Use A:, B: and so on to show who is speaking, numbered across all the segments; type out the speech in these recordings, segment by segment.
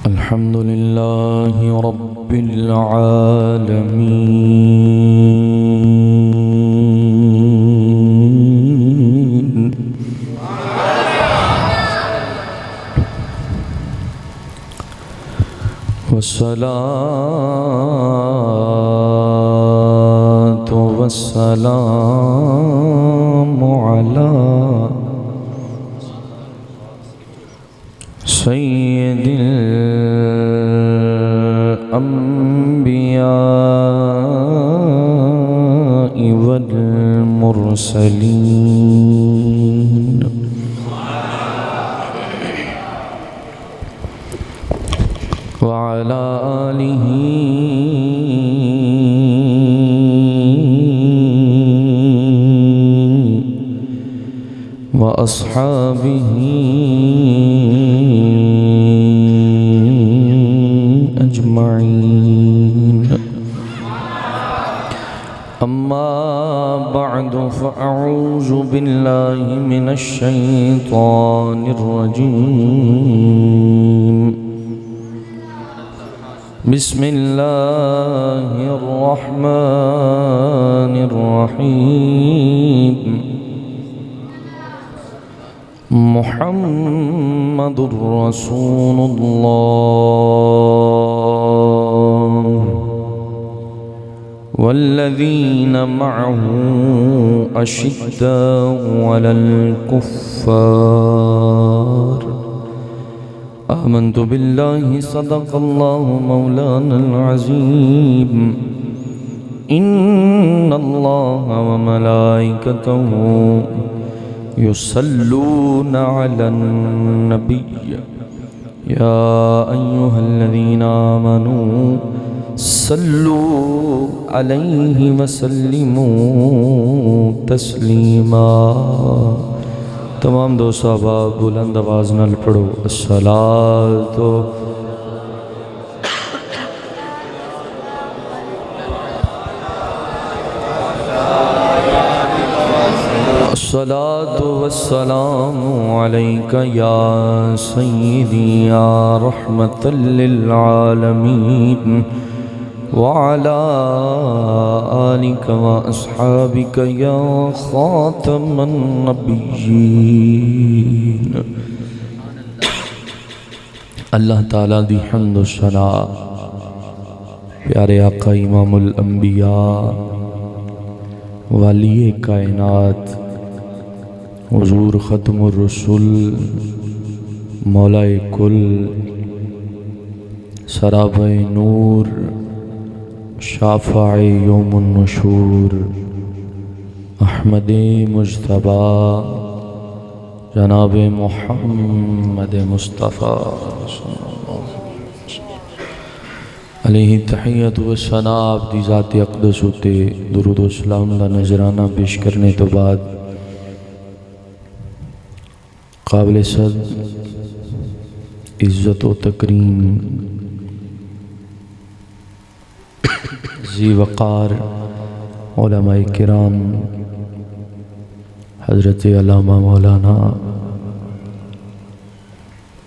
A: الحمد لله رب العالمين والصلاة والسلام على سيد الأنبياء والمرسلين وعلى آله وأصحابه أجمعين. أما بعد فأعوذ بالله من الشيطان الرجيم. بسم الله الرحمن الرحيم. محمد رسول الله والذين معه أشداء على الكفار. آمنت بالله صدق الله مولانا العظيم. إن الله وملائكته يصلون على النبي يا أيها الذين آمنوا صلوا عليه وسلموا تسلیما. تمام دوست احباب بلند آواز نال پڑھو الصلاۃ الصلاۃ والسلام علیک یا سیدی یا رحمۃ للعالمین وعلى آلك وأصحابك يا خاتم النبيين. اللہ تعالیٰ دی حمد و ثنا پیارے آقا امام الانبیاء والی کائنات حضور ختم الرسل مولا کل سرابہ نور شافع یوم النشور احمد مجتبیٰ جناب محمد مصطفیٰ علیہ تحیت و ثنا. آپ دی ذات اقدس ہوتے درود و سلام دا نذرانہ پیش کرنے تو بعد قابل صد عزت و تکریم ذی وقار علماء کرام حضرت علامہ مولانا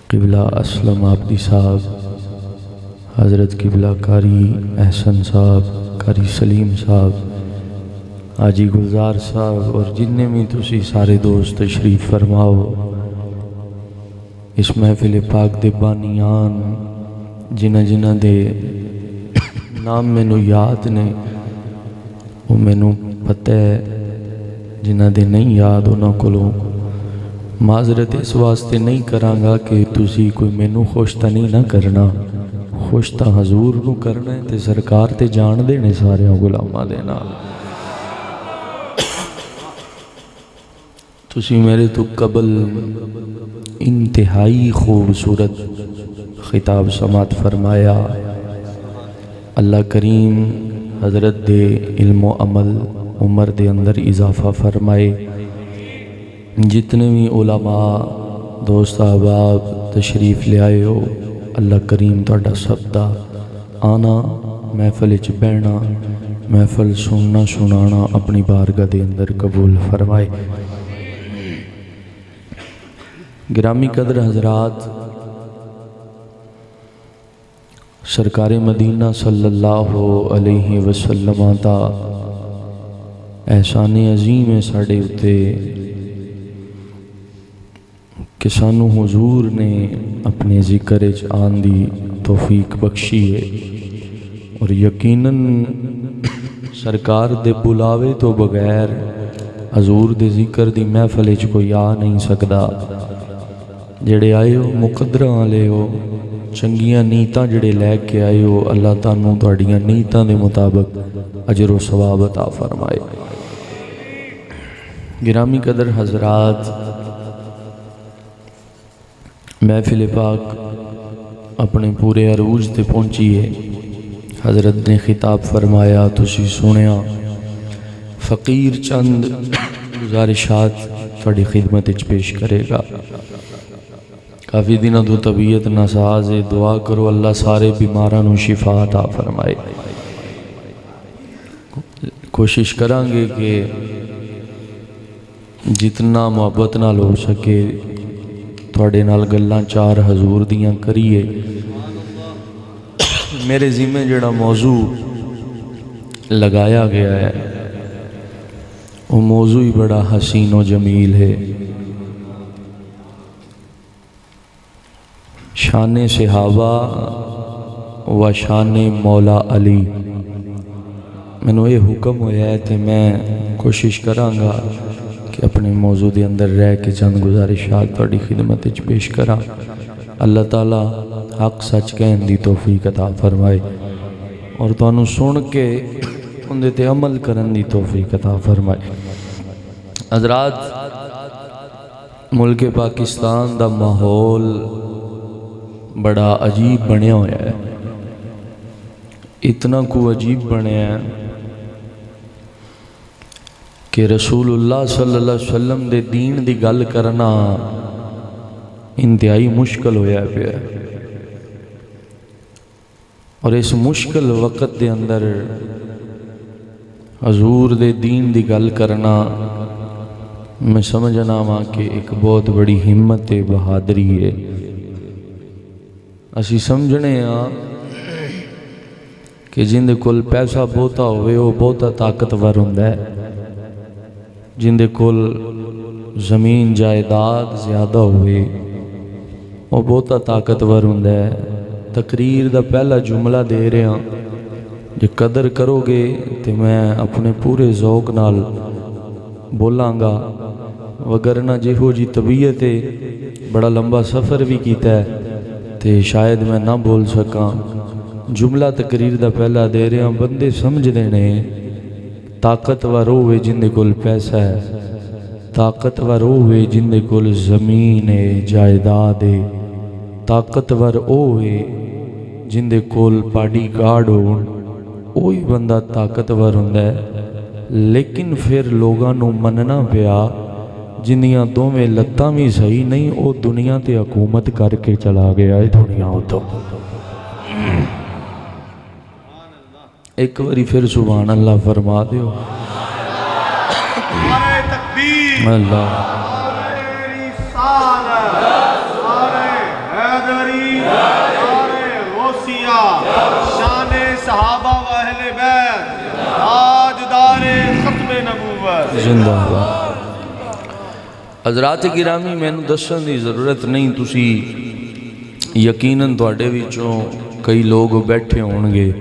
A: قبلہ اسلم عابدی صاحب، حضرت قبلہ قاری احسن صاحب، قاری سلیم صاحب، حاجی گلزار صاحب اور جننے بھی تسی سارے دوست تشریف فرماؤ. اس محفل پاک دے بانیان جنہ جنہ دے نام مینو یاد نے وہ مینو پتہ ہے، جنہ دے نہیں یاد انہاں کولوں معذرت اس واسطے نہیں کراں کہ تسی کوئی مینو خوش تا نہیں نہ کرنا، خوش تا حضور نو کرنا ہے تے سرکار تے جان دینے سارے غلاماں دے نال. تسی میرے تو قبل انتہائی خوبصورت خطاب سماعت فرمایا. اللہ کریم حضرت دے علم و عمل عمر دے اندر اضافہ فرمائے. جتنے بھی علماء دوست احباب تشریف لے آئے ہو، اللہ کریم تہاڈا سب دا آنا، محفل وچ بہنا، محفل سننا سنانا اپنی بارگاہ دے اندر قبول فرمائے. گرامی قدر حضرات، سرکار مدینہ صلی اللہ علیہ وسلم دا احسان عظیم ہے ساڑے اتے کہ سانو حضور نے اپنے ذکر آن دی توفیق بخشی ہے، اور یقیناً سرکار دے بلاوے تو بغیر حضور دے ذکر دی محفل چ کوئی آ نہیں سکدا۔ جڑے آئے ہو مقدرہ والے ہو، چنگیاں نیتاں جڑے لے کے آئے ہو، اللہ تعالیٰ تہاڈیاں نیتاں دے مطابق اجر و ثواب عطا فرمائے۔ گرامی قدر حضرات، محفل پاک اپنے پورے عروج تے پہنچی ہے۔ حضرت نے خطاب فرمایا، تسی سنیا، فقیر چند گزارشات تھوڑی خدمت وچ پیش کرے گا۔ کافی دنوں تو طبیعت ناساز ہے، دعا کرو اللہ سارے بیماراں نوں شفا عطا فرمائے۔ کوشش کریں گے کہ جتنا محبت نال ہو سکے تھوڑے نال گلاں چار حضور دیاں کریے۔ میرے ذمہ جڑا موضوع لگایا گیا ہے وہ موضوع ہی بڑا حسین و جمیل ہے، شان صحابہ و شان مولا علی۔ مینوں یہ حکم ہویا ہے تو میں کوشش کراں گا کہ اپنے موضوع دے اندر رہ کے چند گزارشات تہاڈی خدمت وچ پیش کراں۔ اللہ تعالیٰ حق سچ کہن دی توفیق عطا فرمائے اور تانوں سن کے اندے تے عمل کرن دی توفیق عطا فرمائے۔ حضرات، ملک پاکستان دا ماحول بڑا عجیب بنیا ہوا ہے، اتنا کو عجیب بنیا ہے کہ رسول اللہ صلی اللہ علیہ وسلم دے دین دی گل کرنا انتہائی مشکل ہویا پیا ہے، اور اس مشکل وقت دے اندر حضور دے دین دی گل کرنا میں سمجھنا ہاں کہ ایک بہت بڑی ہمت ہے، بہادری ہے۔ اسی سمجھنے ہاں کہ جن دے کول پیسہ بہتا ہوئے وہ بہتا طاقتور ہوندا ہے، جن دے کول زمین جائیداد زیادہ ہوئے وہ بہتا طاقتور ہوندا ہے۔ تقریر دا پہلا جملہ دے رہے ہاں، جے قدر کرو گے تو میں اپنے پورے ذوق نال بولاں گا، وگرنہ جہو جی طبیعت ہے بڑا لمبا سفر بھی کیتا ہے تے شاید میں نہ بول سکاں۔ جملہ تقریر دا پہلا دے رہے ہاں، بندے سمجھ دینے طاقتور ہوئے جن دے کول پیسہ ہے، طاقتور ہوئے جن دے کول زمین ہے، جائیداد ہے، طاقتور ہوئے جن دے کول باڈی گارڈ ہون، وہی بندہ طاقتور ہوندا ہے۔ لیکن پھر لوگاں نوں مننا پیا جنیاں دوویں لتاں بھی صحیح نہیں، وہ دنیا تے حکومت کر کے چلا گیا ہے دنیا تو۔ ایک باری پھر سبحان اللہ فرما دیو۔ اللہ
B: شان صحابہ و اہل بیت، تاجدار ختم نبوت
A: زندہ باد۔ حضرات گرامی، میں دسن دی ضرورت نہیں، تسی یقیناً تواڈے وچوں کئی لوگ بیٹھے ہون گے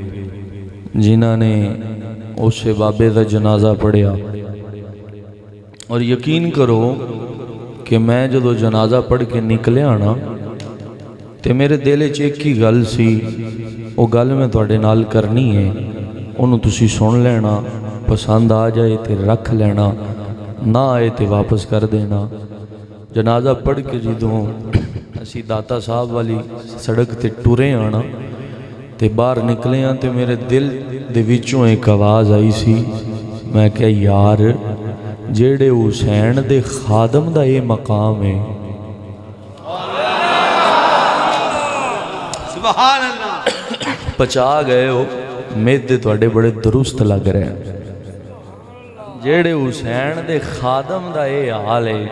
A: جنہاں نے اس بابے دا جنازہ پڑھیا، اور یقین کرو کہ میں جدو جنازہ پڑھ کے نکلیا نا تے میرے دل وچ ایک ہی گل سی، وہ گل میں تواڈے نال کرنی ہے، انہوں تسی سن لینا، پسند آ جائے تے رکھ لینا، نہ آئے تے واپس کر دینا۔ جنازہ پڑھ کے جدوں اسی داتا صاحب والی سڑک تے ٹرے آنا تے باہر نکلے ہاں تے میرے دل دے وچوں ایک آواز آئی سی، میں کہا یار جیڑے حسین دے خادم دا یہ مقام ہے،
B: سبحان اللہ،
A: پچا گئے ہو، میدے تواڈے بڑے درست لگ رہے ہیں۔ جیڑے حسین دے خادم دا یہ حال ہے،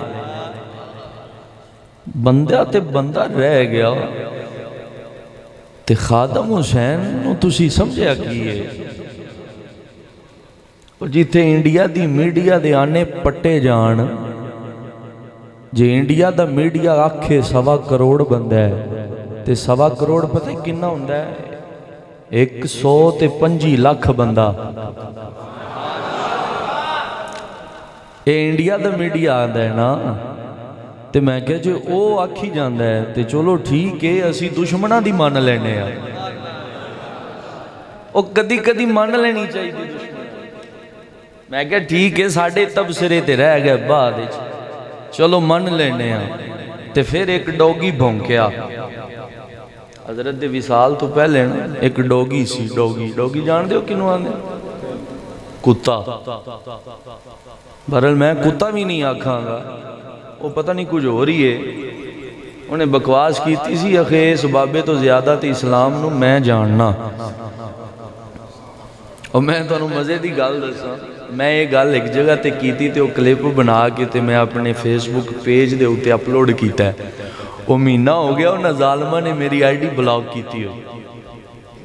A: بندہ تے بندہ رہ گیا تے خادم حسین نو تسی سمجھیا کی ہے؟ جیتے انڈیا دی میڈیا دے آنے پٹے جان، جے انڈیا دا میڈیا آکھے 1.25 کروڑ بندہ ہے تے 1.25 کروڑ پتہ کنا ہوندہ ہے؟ 125 لاکھ بندہ۔ اے انڈیا دا میڈیا آندہ ہے نا، تے میں کہا جو او آکھی جاندہ ہے تے چلو ٹھیک ہے اسی دشمنہ دی مان لینے ہیں، او کدی کدی مان لینی چاہیے دشمن۔ میں کہا ٹھیک ہے ساڑھے تبصرے تے رہ گئے بعد چلو من لینے ہیں۔ تے پھر ایک ڈوگی بھونکیا، حضرت دے وصال تو پہلے نا ایک ڈوگی سی، ڈوگی جان دے ہو کنو آنے؟ کتا۔ بہرحال میں کتا بھی نہیں آکھاں گا، وہ پتہ نہیں کچھ ہو رہی ہے، انہیں بکواس کیتی سی اخے اس بابے تو زیادہ تے اسلام نو میں جاننا۔ اور میں تو انہوں مزے دی گال دسا، میں یہ گال ایک جگہ تے کیتی تے وہ کلپ بنا کے تے میں اپنے فیس بک پیج دے ہوتے اپلوڈ کیتا ہے، وہ مہینہ ہو گیا انہا ظالمہ نے میری آئی ڈی بلاک کیتی ہو۔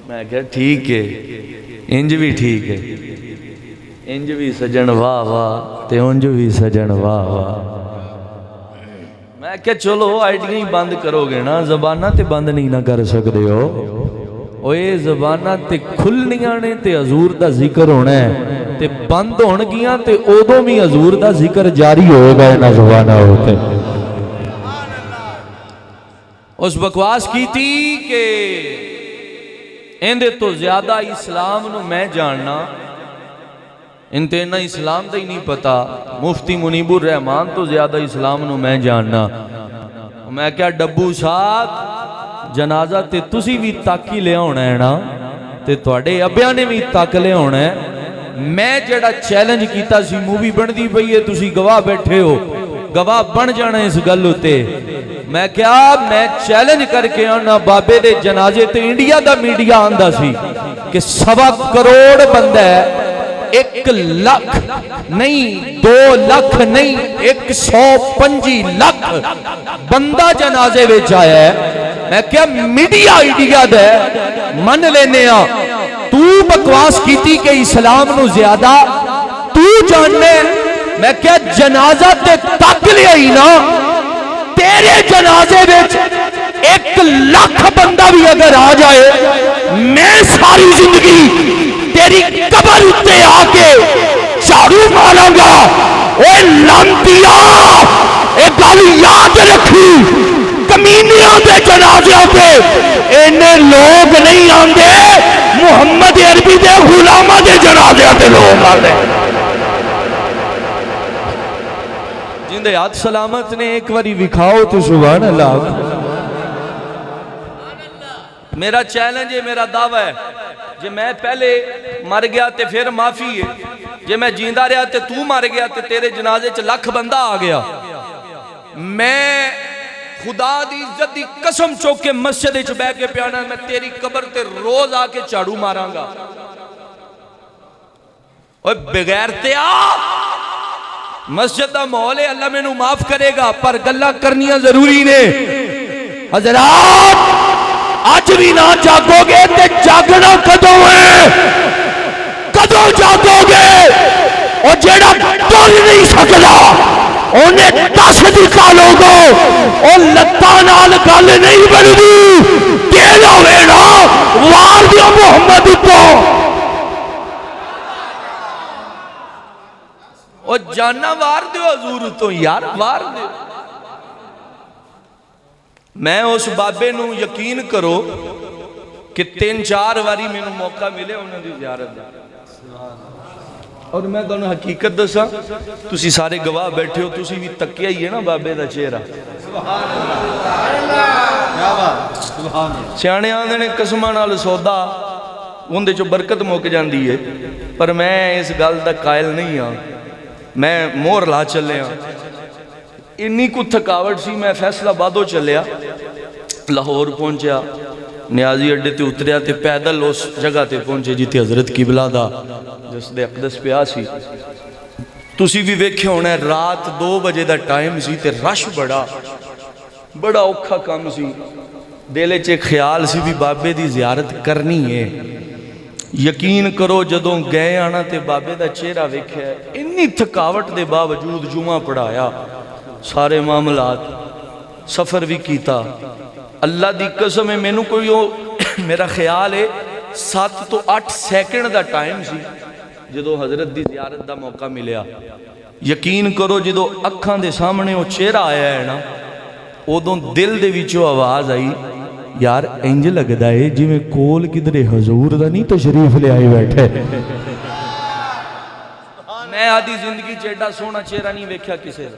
A: میں کہا ٹھیک ہے، انج بھی ٹھیک ہے، انج بھی سجن واہ واہ تے انج بھی سجن واہ واہ۔ میں کہا چلو آئی ڈی نہیں بند کرو گے نا، زبانہ تے بند نہیں نہ کر سکتے ہو، اوے زبانہ تے کھلنی آنے تے حضور دا ذکر ہونا ہے، تے بند ہون گیاں تے اودوں بھی حضور دا ذکر جاری ہو گئے نہ زبانہ ہوتے۔ اس بکواس کی تھی کہ اندے تو زیادہ اسلام نو میں جاننا، انتینا اسلام دا ہی نہیں پتا، مفتی منیب الرحمان تو زیادہ اسلام نو میں جاننا۔ میں کیا ڈبو صاحب جنازہ تے تسی بھی تاکی لے ہونا ہے نا، تے توڑے ابیاں نے بھی تاک لے ہونا ہے۔ میں جڑا چیلنج کیتا سی مووی بن دی پئی ہے، تسی گواہ بیٹھے ہو، گواہ بن جانا اس گل ہوتے۔ میں کیا میں چیلنج کر کے آنا بابے دے جنازے تے انڈیا دا میڈیا آندہ سی کہ 1.25 کروڑ بندہ ہے، 1 لاکھ نہیں 2 لاکھ نہیں 125 لاکھ بندہ جنازے وچ آیا ہے۔ میں کیا میڈیا انڈیا دے من لینے ہاں، تو بکواس کیتی کہ اسلام نو زیادہ تو جاننے۔ میں کیا جنازہ تے تک لے آئی نا، تیرے جنازے وچ 1 لاکھ بندہ بھی اگر آ جائے، میں ساری زندگی تیری قبر اتے آکے جھاڑو ماراں گا۔ اے لانتیا، اے گل یاد رکھی، کمینیاں دے جنازیاں پہ انہیں لوگ نہیں آندے، محمد عربی دے غلامہ دے جنازیاں تے لوگ آندے۔ جندے ہاتھ سلامت نے ایک واری وکھاؤ تو سبحان اللہ۔ میرا چیلنج ہے، میرا دعویٰ ہے، جے میں پہلے مر گیا تے پھر معافی ہے، جے میں جیندہ رہا تے تو مر گیا تے تیرے جنازے چ لاکھ بندہ آ گیا، میں خدا دی عزت دی قسم چوک کے مسجد وچ بیٹھ کے پیانا، میں تیری قبر تے روز آ کے جھاڑو ماراں گا۔ اوے بغیر تیا مسجد دا ماحول ہے، اللہ میں نو معاف کرے گا، پر گلہ کرنیاں ضروری نے۔ حضرات آج بھی نہ جاگو گے تے جاگنا کدوں ہے؟ کدوں جاگو گے؟ اور جیڑا ٹر نہیں سکدا انہیں 10 دکھا لوگو، اور لتانال گل نہیں بڑھدی، تیرا ویڑا وار دیا محمد تو۔ اور جانا وار دیو حضور تو یار، وار دیو۔ میں اس بابے نو یقین کرو کہ 3-4 واری میں نو موقع ملے انہوں دی زیارت دا، اور میں دونوں حقیقت دسا، تسی سارے گواہ بیٹھے ہو، تسی بھی تکیہ ہی ہے نا بابے دا چہرہ۔ سیانے آندھے نے قسمہ نال سودا اندے جو برکت موک جاندی ہے، پر میں اس گل دا قائل نہیں ہاں، میں مور لا چلے ہاں۔ انی کو تھکاوٹ سی، میں فیصلہ بادو چلیا، لاہور پہنچیا، نیازی اڈے تے اتریا تے پیدل اس جگہ تے پہنچے جیتے حضرت قبلہ دا جس دے اقدس پیا سی۔ تسی بھی ویکھے ہونا ہے رات 2 بجے دا ٹائم سی تے رش بڑا اوکھا کام سی۔ دل وچ ایک خیال سی بھی بابے دی زیارت کرنی ہے. یقین کرو جدوں گئے آنا تے بابے دا چہرہ ویکھیا انی تھکاوٹ دے باوجود جمعہ پڑھایا سارے معاملات سفر بھی کیتا. اللہ دی قسم ہے مینوں کوئی میرا خیال ہے 7 تو 8 سیکنڈ دا ٹائم سی جدوں حضرت دی زیارت دا موقع ملیا. یقین کرو جدوں اکھاں دے سامنے وہ چہرہ آیا ہے نا ادوں دل دے وچوں آواز آئی یار انج لگدا ہے جویں کول کدھرے حضور دا نہیں تشریف لے آئی بیٹھے. میں آدھی زندگی چ ایڈا سونا چہرہ نہیں ویکھیا کسے دا.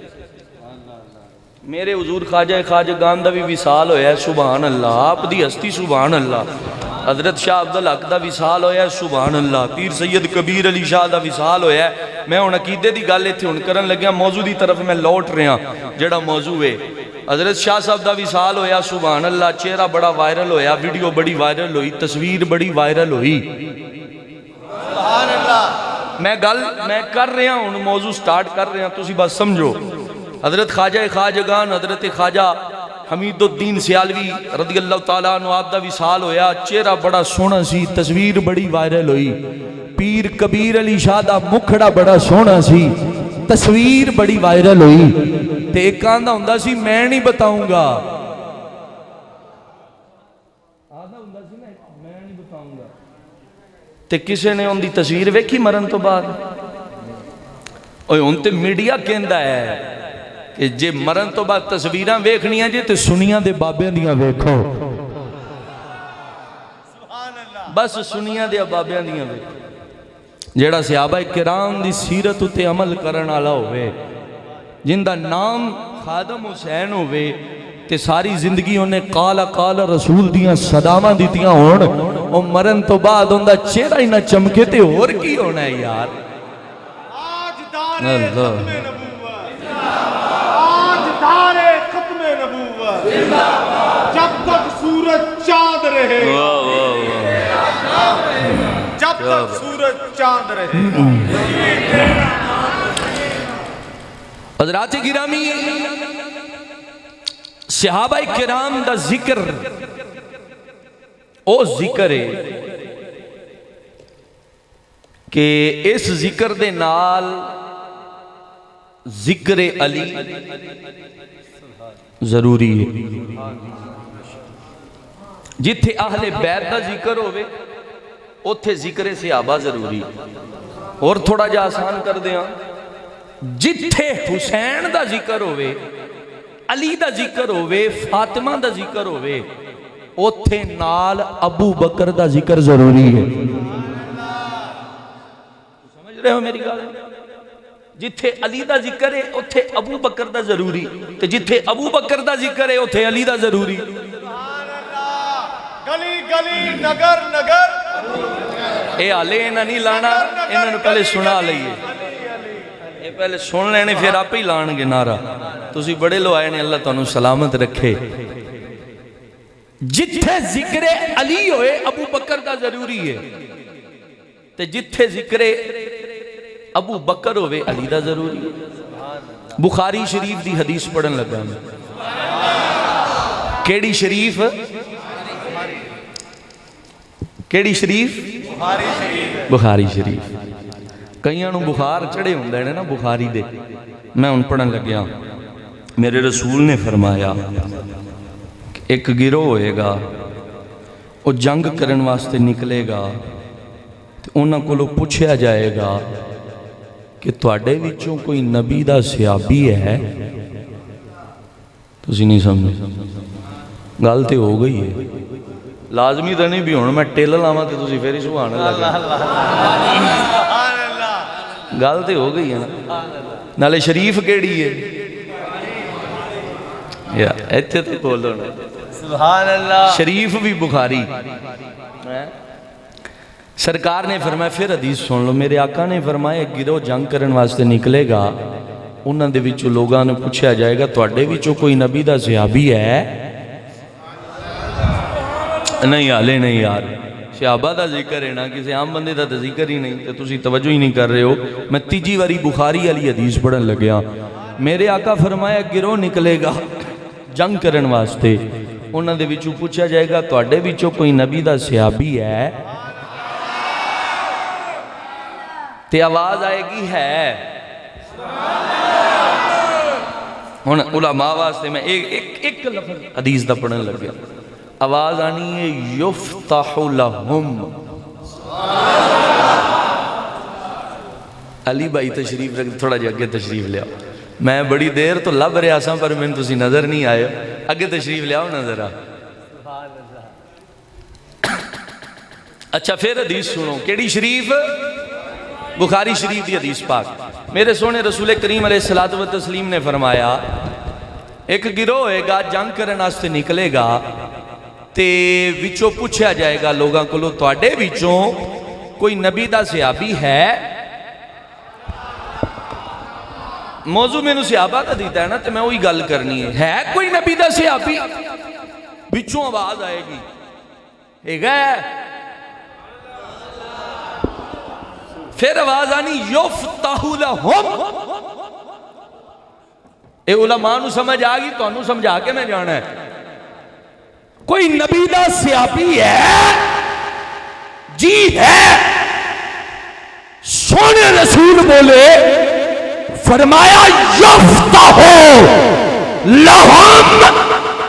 A: میرے حضور خواجگان دا بھی وصال ہویا ہے سبحان اللہ. آپ دی ہستی سبحان اللہ. حضرت شاہ عبدالحق دا وصال ہویا ہے سبحان اللہ. پیر سید کبیر علی شاہ دا وصال ہویا ہے. میں ہن عقیدے دی گل ایتھے ہن کرن لگیا موضوع دی طرف میں لوٹ رہا جڑا موضوع ہے. حضرت شاہ صاحب دا وصال ہویا سبحان اللہ. چہرہ بڑا وائرل ہویا ویڈیو بڑی وائرل ہوئی تصویر بڑی وائرل ہوئی سبحان اللہ. میں کر رہا ہوں موضوع سٹارٹ کر رہا تسی بس سمجھو. حضرت خواجہ خواجگان حضرت خواجہ حمید الدین سیالوی رضی اللہ تعالیٰ عنہ آپ دا وصال ہویا. چہرہ بڑا سونا سی تصویر بڑی وائرل ہوئی. پیر کبیر علی شاہ دا مکھڑا بڑا سونا سی تصویر بڑی وائرل ہوئی. تے ایک آندہ ہوندا سی میں نہیں بتاؤں گا تے کسے نے ان دی تصویر ویکھی مرن تو بعد اوہ ان تے میڈیا کہندا ہے کہ جے مرن تو بعد تصویراں ویکھنیاں جے تے سنیاں دے بابیاں دیاں ویکھو. بس سنیاں دے بابیاں دیاں ویکھو. جیڑا صحابہ کرام دی سیرت تے عمل کرن والا ہوئے جن دا نام خادم حسین ہوئے تے ساری زندگی انہیں قال رسول دیاں صداواں دیتیاں ہون او مرن تو بعد ان دا چہرہ ہی نہ چمکے تے اور کی ہونا ہے یار.
B: آج دار ختم نبوت آج دار ختم نبوت جب تک سورج چاند رہے جب تک سورج چاند رہے.
A: حضرات گرامی صحابہ کرام دا ذکر او ذکر ہے کہ اس ذکر دے نال ذکر علی ضروری ہے. جتھے اہل بیت دا ذکر ہوئے اتھے ذکر صحابہ ضروری. اور تھوڑا جا آسان کر دیا جتھے حسین دا ذکر ہوئے علی دا ذکر ہوئے فاطمہ دا ذکر ہوئے اتھے نال ابو بکر دا ذکر ضروری ہے. سمجھ رہے ہو میری گال؟ جتھے علی دا ذکر ہے اتھے ابو بکر دا ضروری تے جتھے ابو بکر دا ذکر ہے اتھے علی دا ضروری.
B: گلی گلی نگر نگر
A: اے آلے انہاں نہیں لانا انہاں نے پہلے سنا لئیے یہ پہلے سن لینے پھر آپ ہی لان گے نعرہ. تسی بڑے لو آئے نے اللہ تانوں سلامت رکھے. جتھے ذکر علی ہوئے ابو بکر دا ضروری ہے تے جتھے ذکر ابو بکر ہوئے علی دا ضروری ہے. بخاری شریف دی حدیث پڑھن لگا میں. کیڑی شریف کیڑی شریف بخاری شریف. کئیاں نو بخار چڑھے ہوندے نے نا بخاری دے. میں ان پڑھن لگیا میرے رسول نے فرمایا ایک گروہ ہوئے گا وہ جنگ کرن واسطے نکلے گا تو انہاں کو لوگ پوچھیا جائے گا کہ تواڈے وچوں کوئی نبی دا صحابی ہے. تسی نہیں سمجھے گل تے ہو گئی ہے. لازمی تو نہیں بھی ہونا میں ٹیل لاواں تے تسی پھر ہی سبحان اللہ گل تے ہو گئی ہے نا. نالے شریف کیڑی ہے یا ایتھے تے بولو نا
B: سبحان اللہ.
A: شریف بھی بخاری. سرکار نے فرمایا پھر حدیث سن لو. میرے آقا نے فرمایا ایک گروہ جنگ کرن واسطے نکلے گا انہاں دے وچوں لوگاں نے پوچھا جائے گا تواڈے وچوں کوئی نبی دا صحابی ہے؟ نہیں آلے نہیں یار صحابہ دا ذکر ہے نا کسی عام بندے دا ذکر ہی نہیں تو تسی توجہ ہی نہیں کر رہے ہو. میں تیجی واری بخاری علی حدیث پڑھن لگیا. میرے آقا فرمایا گروہ نکلے گا جنگ کرن واسطے انہاں دے وچوں پوچھا جائے گا تواڈے وچوں کوئی نبی دا صحابی ہے؟ تے آواز آئے گی ہے۔ ہن علماء واسطے میں ایک لفظ حدیث دا پڑھن لگ گیا، آواز آنی ہے یفتح لہم۔ علی بھائی تشریف رکھ، تھوڑا جی اگے تشریف لیا، میں بڑی دیر تو لب رہا سا پر میں تسی نظر نہیں آئے، اگے تشریف لیا نا ذرا۔ اچھا پھر حدیث سنو، کیڑی شریف؟ بخاری شریف دی حدیث پاک۔ میرے سونے رسول کریم علیہ الصلوۃ والتسلیم نے فرمایا ایک گروہ ہوئے گا جنگ کرنے واسطے نکلے گا تے وچوں پوچھا جائے گا لوگاں کولوں تواڈے وچوں کوئی نبی دا صحابی ہے؟ موضوع میں نو صحابہ کا دیتا ہے نا تو میں وہی گل کرنی ہے کوئی نبی دا صحابی؟ وچوں آواز آئے گی ایک ہے، پھر آواز آنی یفتح لہم۔ اے علماء نو سمجھ آگی تو انو سمجھا کے میں جانا ہے، کوئی نبی دا صحابی ہے؟ جی ہے۔ سونے رسول بولے فرمایا یفتح لہم،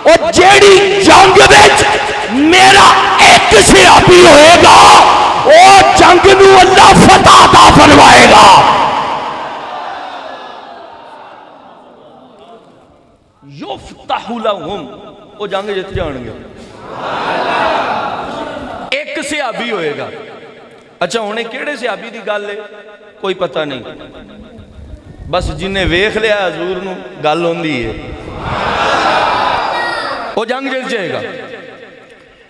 A: اور جیڑی جنگ وچ میرا ایک صحابی ہوئے گا وہ جنگ نو اللہ فتح عطا فرمائے گا۔ یفتح لہم، وہ جنگ جت جان گے، ایک صحابی ہوئے گا۔ اچھا ہونے کیڑے صحابی دی گل ہے کوئی پتہ نہیں، بس جنہیں ویکھ لیا حضور نو گل ہوندی ہے، وہ جنگ جت جائے گا۔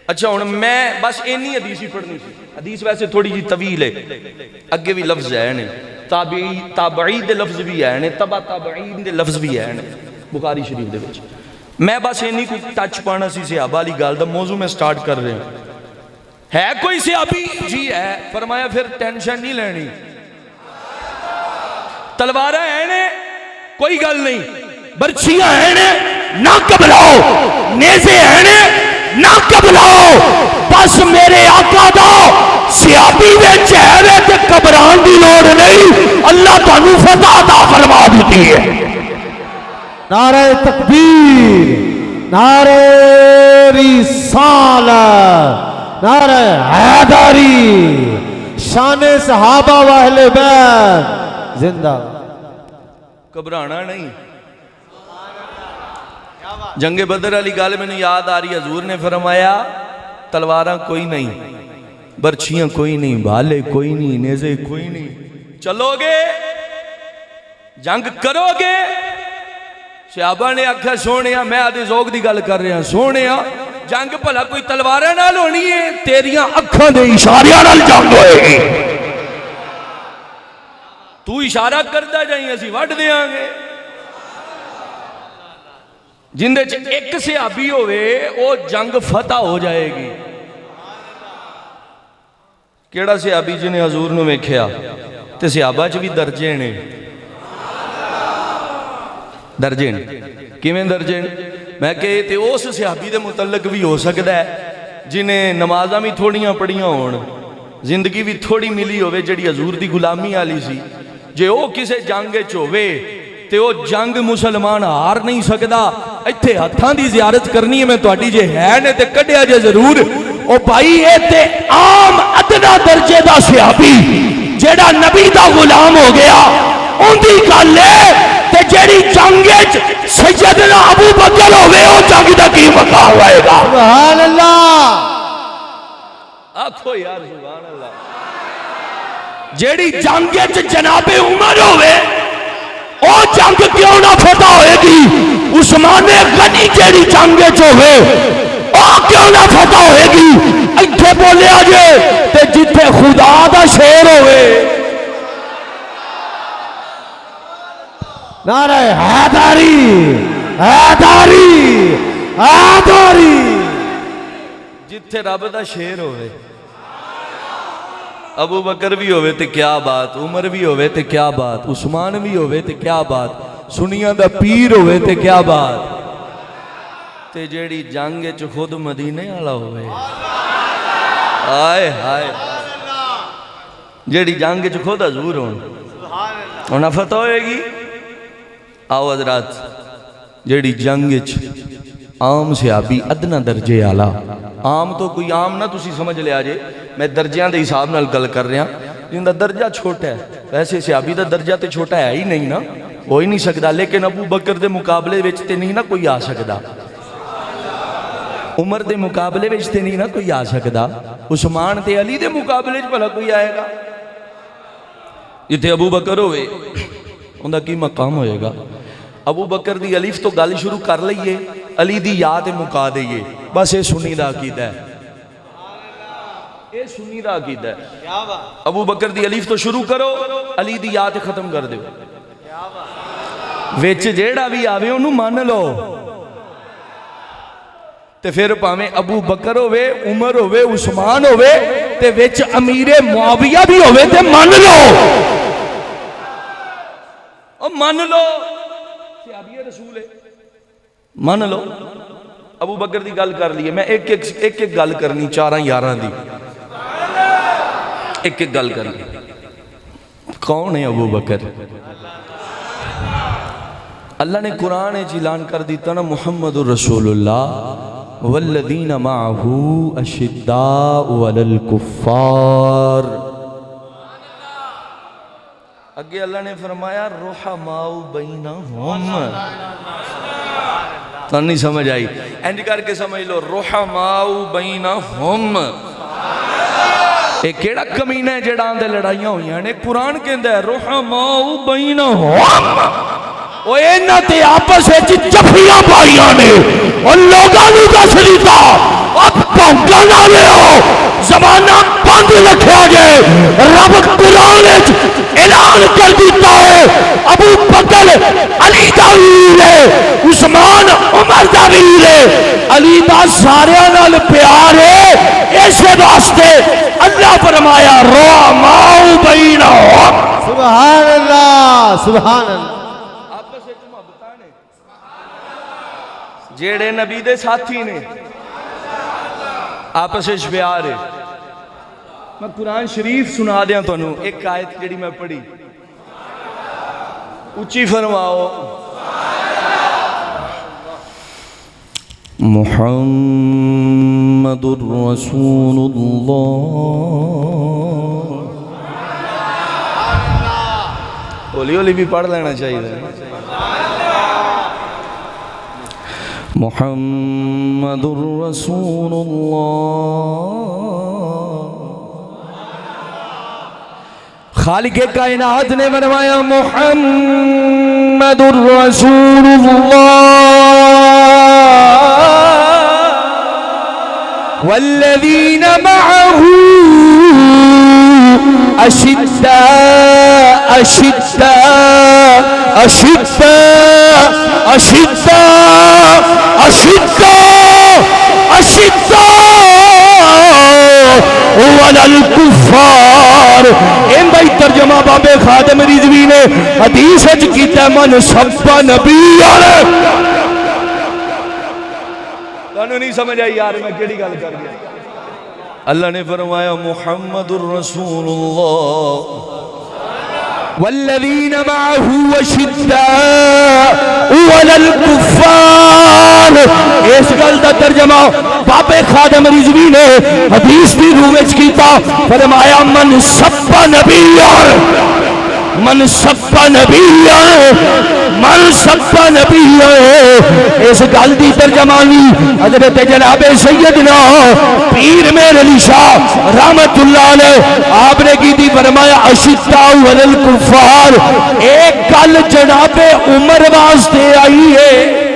A: اچھا ہوں میں بس اینی حدیث ہی پڑھنی سی، حدیث ویسے تھوڑی جی طویل ہے، اگے بھی لفظ ہے نے، تابعی دے لفظ بھی ہے نے، تبع تابعین دے لفظ بھی ہے نے بخاری شریف دے وچ۔ میں بس اینی کو ٹچ پانا سی صحابہ والی گل دا، موضوع میں سٹارٹ کر رہے ہیں۔ ہے کوئی صحابی؟ جی ہے۔ فرمایا پھر ٹینشن نہیں لینی، تلواریں ہیں نے کوئی گل نہیں، برچیاں ہیں نے نہ گھبراؤ، نیزے ہیں نے نہ گھبراؤ، بس میرے آقا دا صحابی وچ ہے تے گھبران دی لوڑ نہیں، اللہ تانوں فتح عطا فرما دیتی ہے۔
C: نعرہ تکبیر، نعرہ رسالت، نعرہ حیدری، شان صحابہ و اہل بیت زندہ۔
A: گھبرانا نہیں۔ جنگ بدر علی گال میں نے یاد آ رہی، حضور نے فرمایا تلواراں کوئی نہیں، برچیاں کوئی نہیں، بھالے کوئی نہیں، نیزے کوئی نہیں، چلو گے جنگ کرو گے؟ صحابہ نے آکھا سونیا، میں آدھے ذوق دی گل کر رہے ہیں، سونیا جنگ بھلا کوئی تلواراں نال ہونی ہے؟ تیریاں اکھاں دے اشاریاں نال جنگ ہوئے گی، تو اشارہ کرتا جائیں اسی وڈ دیاں گے۔ جندے ایک صحابی ہوئے وہ جنگ فتح ہو جائے گی۔ کیڑا صحابی جنہیں حضور نو ویکھیا تے صحابہ چ بھی درجے نے، درجے نے کیویں درجے نے؟ میں کہ تے اس صحابی دے متعلق بھی ہو سکتا ہے جنہیں نمازاں بھی تھوڑیاں پڑھیاں ہون، زندگی بھی تھوڑی ملی ہوئے جڑی حضور دی غلامی والی سی، جے وہ کسے جنگ وچ ہوئے تے وہ جنگ مسلمان ہار نہیں سکدا۔ ایتھے ہتھاں دی زیارت کرنی ہے میں تہاڈی جے ہے نے تے کڈیا جے ضرور۔ او بھائی اے تے عام ادنا درجے دا صحابی جیڑا نبی دا غلام ہو گیا اون دی گل ہے، تے جیڑی جنگ وچ سیدنا ابو بکر ہوئے او جنگ دا کی مقام ہوئے گا؟
C: سبحان اللہ،
A: آکھو یار سبحان اللہ۔ جیڑی جنگ وچ جناب عمر ہوئے او جنگ کیوں نہ فتح ہوئے گی؟ عثمان غنی جیڑی جنگ وچ ہوئے او کیوں نہ فتح ہوئے گی؟ ایتھے بولیا جے تے جتھے خدا دا شیر ہوئے۔
C: نعرہ حیدری، حیدری، حیدری،
A: جتھے رب دا شیر ہوئے، ابو بکر بھی ہوئے تے کیا بات، عمر بھی ہوئے تے کیا بات، عثمان بھی ہوئے تے کیا بات، سنیاں دا پیر ہوئے تے کیا بات۔ تے جیڑی جنگ چ خود مدینے والا ہوئے آئے ہائے جیڑی جنگ چ خود حضور ہونا فتح ہوئے گی آؤ حضرات جیڑی جنگ چ عام صحابی ادنا درجے آلا عام تو کوئی عام نہ تسی سمجھ لیا جے میں درجیاں دے حساب نال گل کر رہا جن دا درجہ چھوٹا ہے ویسے صحابی دا درجہ تے چھوٹا ہے ہی نہیں نا ہو ہی نہیں سکتا لیکن ابو بکر دے مقابلے وچ تے نہیں نا کوئی آ سکتا عمر دے مقابلے وچ تے نہیں نا کوئی آ سکتا عثمان تے علی دے مقابلے وچ بھلا کوئی آئے گا جتھے ابو بکر ہوئے ان دا کی مقام ہوئے گا ابو بکر دی الف تو گل شروع کر لئیے علی دی یاد مکا دئیے بس یہ سنی دا عقیدہ ہے یہ سنی دا عقیدہ ہے ابو بکر دی الف تو شروع کرو علی دی یاد ختم کر دیو ویچ جیڑا بھی آوے انہوں مان لو تے پھر پاویں ابو بکر ہوئے عمر ہوئے عثمان ہوئے تے ویچ امیر معاویہ بھی ہوئے تے مان لو اور مان لو صحابی رسول ہے مان لو ابو بکر دی گل کر لیے میں ایک گل کرنی 4-11 دی ایک گل کرنی کون ہے ابو بکر اللہ نے قرآن اعلان کر دیتا نا محمد رسول اللہ والذین معہو اشداء علی الکفار اگے اللہ نے فرمایا رحماء بینہم تو نہیں سمجھ آئی اینڈ کر کے سمجھ لو رحماء بینہم ایک کیڑا کمینہ ہے جڑا آندے لڑائیاں ہوئی ہیں قرآن کے اندر رحماء بینہم وہ اینا تے آپس ہے جفیاں پائیاں نے اور لوگاں نے دس لیتا اب پہنکا نہ لے ہو زمانہ بند رکھا جائے رب قرآن اعلان کر دیتا ہے ابو بکر علی دا ویر ہے عثمان عمر دا ویر ہے علی دا سارے نال پیار ہے ایسے واسطے اللہ فرمایا رحماء بینہم
C: سبحان اللہ سبحان اللہ
A: جیڑے نبی دے ساتھی نے آپس پیار ہے میں قرآن شریف سنا دیاں تو انہوں ایک آیت جڑی میں پڑھی اچھی فرماؤ محمد الرسول اللہ اولی اولی بھی پڑھ لینا چاہیے محمد الرسول اللہ خالق کائنات نے فرمایا محمد الرسول اللہ والذین معه اشداء اشداء اشداء اشداء اشداء اشداء وعلى الكفار ان بھائی ترجمہ بابے خادم رضوی نے حدیث اچ کیتا من سب نبی والے تانوں نہیں سمجھ آئی یار میں کیڑی گل کر رہا اللہ نے فرمایا محمد الرسول اللہ والذین معه اشداء علی الکفار اس گل دا ترجمہ بابے خادم رضوی نے حدیث بھی روچ کیتا فرمایا من سب نبی من سب نبی من سب نبی اس گل دی ترجمانی حضرت جناب سیدنا پیر میر علی شاہ رحمت اللہ علیہ آپ نے کی دی فرمایا اشداء علی الکفار ایک گل جناب عمر واسطے آئی ہے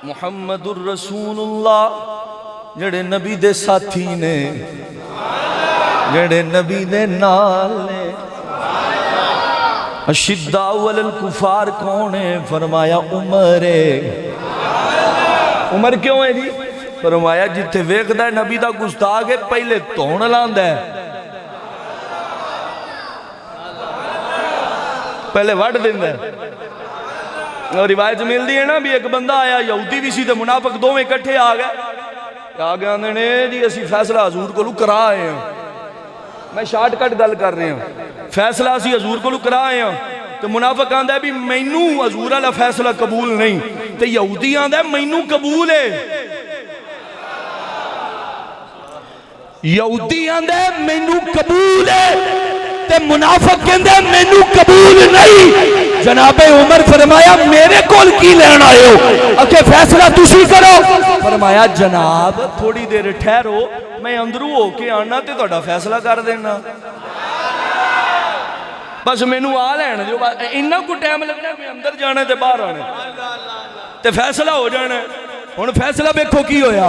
A: محمد الرسول اللہ جڑے نبی دے ساتھی نے جڑے نبی دے نال نے اشداء علی الکفار کون ہے فرمایا عمر ہے عمر کیوں ہے جی فرمایا جتھے ویکھدا ہے نبی دا گستاخ ہے پہلے تون لاندا ہے پہلے وڈ دیندا ہے
D: روایت ملتی ہے نا بھی ایک بندہ آیا یہودی بھی سی تے منافق دو میں کٹھے آ گئے آندے نے جی اسی فیصلہ حضور کو کرا آئے ہیں. میں شارٹ کٹ گل کر رہے ہیں. فیصلہ اسی حضور کو کرا آئے ہیں تو منافق آندا ہے بھی مینوں حضور والا فیصلہ قبول نہیں تے یہودی آندا ہے مینوں قبول ہے. یہودی آندا ہے مینوں قبول ہے تے منافق کہندا ہے مینوں قبول نہیں. جناب عمر فرمایا میرے کول کی لین آئے ہو اکھے فیصلہ تسی کرو. فرمایا جناب تھوڑی دیر ٹھہرو میں اندروں ہو کے آنا تے تہاڈا فیصلہ کر دینا. بس مینوں آ لین دیو انہاں کو ٹائم لگنا میں اندر جانا تے باہر آنا تے فیصلہ ہو جانا. ہن فیصلہ دیکھو کی ہویا.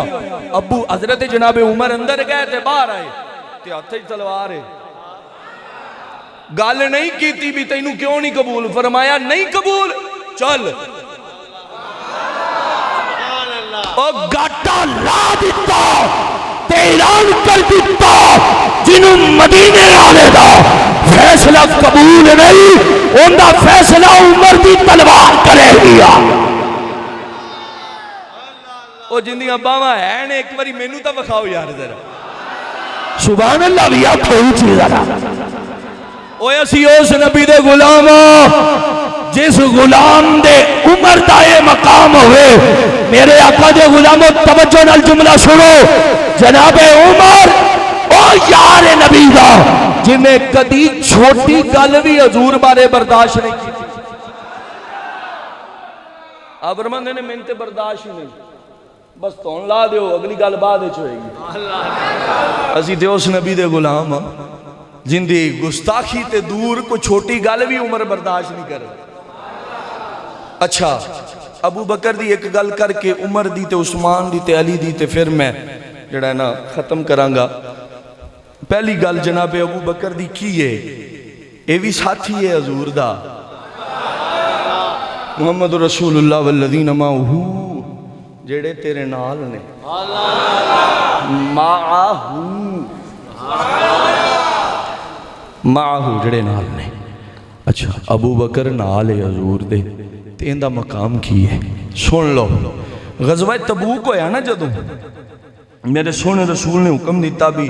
D: ابو حضرت جناب عمر اندر گئے تے باہر آئے تے ہاتھ وچ تلوار ہے. گل نہیں کیتی بھی تینوں کیوں نہیں قبول. فرمایا نہیں قبول چل او گاٹا لا دیتا تے اعلان کر دیتا جنوں مدینے والے دا فیصلہ قبول نہیں اوندا فیصلہ عمر دی تلوار کرے گیا. او جندیاں باواں ہیں ایک باری مینوں تا وکھاؤ یار ذرا سبحان اللہ. بھی آپ کوئی چیز آ اوے اسی اس نبی دے غلام جس غلام دے عمر دا اے مقام ہوئے. میرے آقا دے غلاموں توجہ نال جملہ سنو. جناب عمر او یار نبی دا جنہیں کدی چھوٹی گل بھی حضور بارے برداشت نہیں کی. آپ فرماندے نے میں تے برداشت نہیں بس تون لا دیو اگلی گل بعد وچ ہوئے گی. اسی تے اس نبی دے غلام جن دی گستاخی تے دور کو چھوٹی گل بھی عمر برداشت نہیں کرے. اچھا ابو بکر دی ایک گل کر کے عمر دی تے عثمان دی تے علی دی تے پھر میں جڑا ہے نا ختم کرانگا. پہلی گل جناب ابو بکر دی کی ہے اے بھی ساتھی ہے حضور دا محمد رسول اللہ والذین معہ جڑے تیرے نال نے معاہو جڑے نال نے. اچھا ابو بکر نال ہے حضور دے تے اندہ مقام کی ہے. سن لو غزوہ تبوک ہویا نا جدوں میرے سونے رسول نے حکم دیتا بھی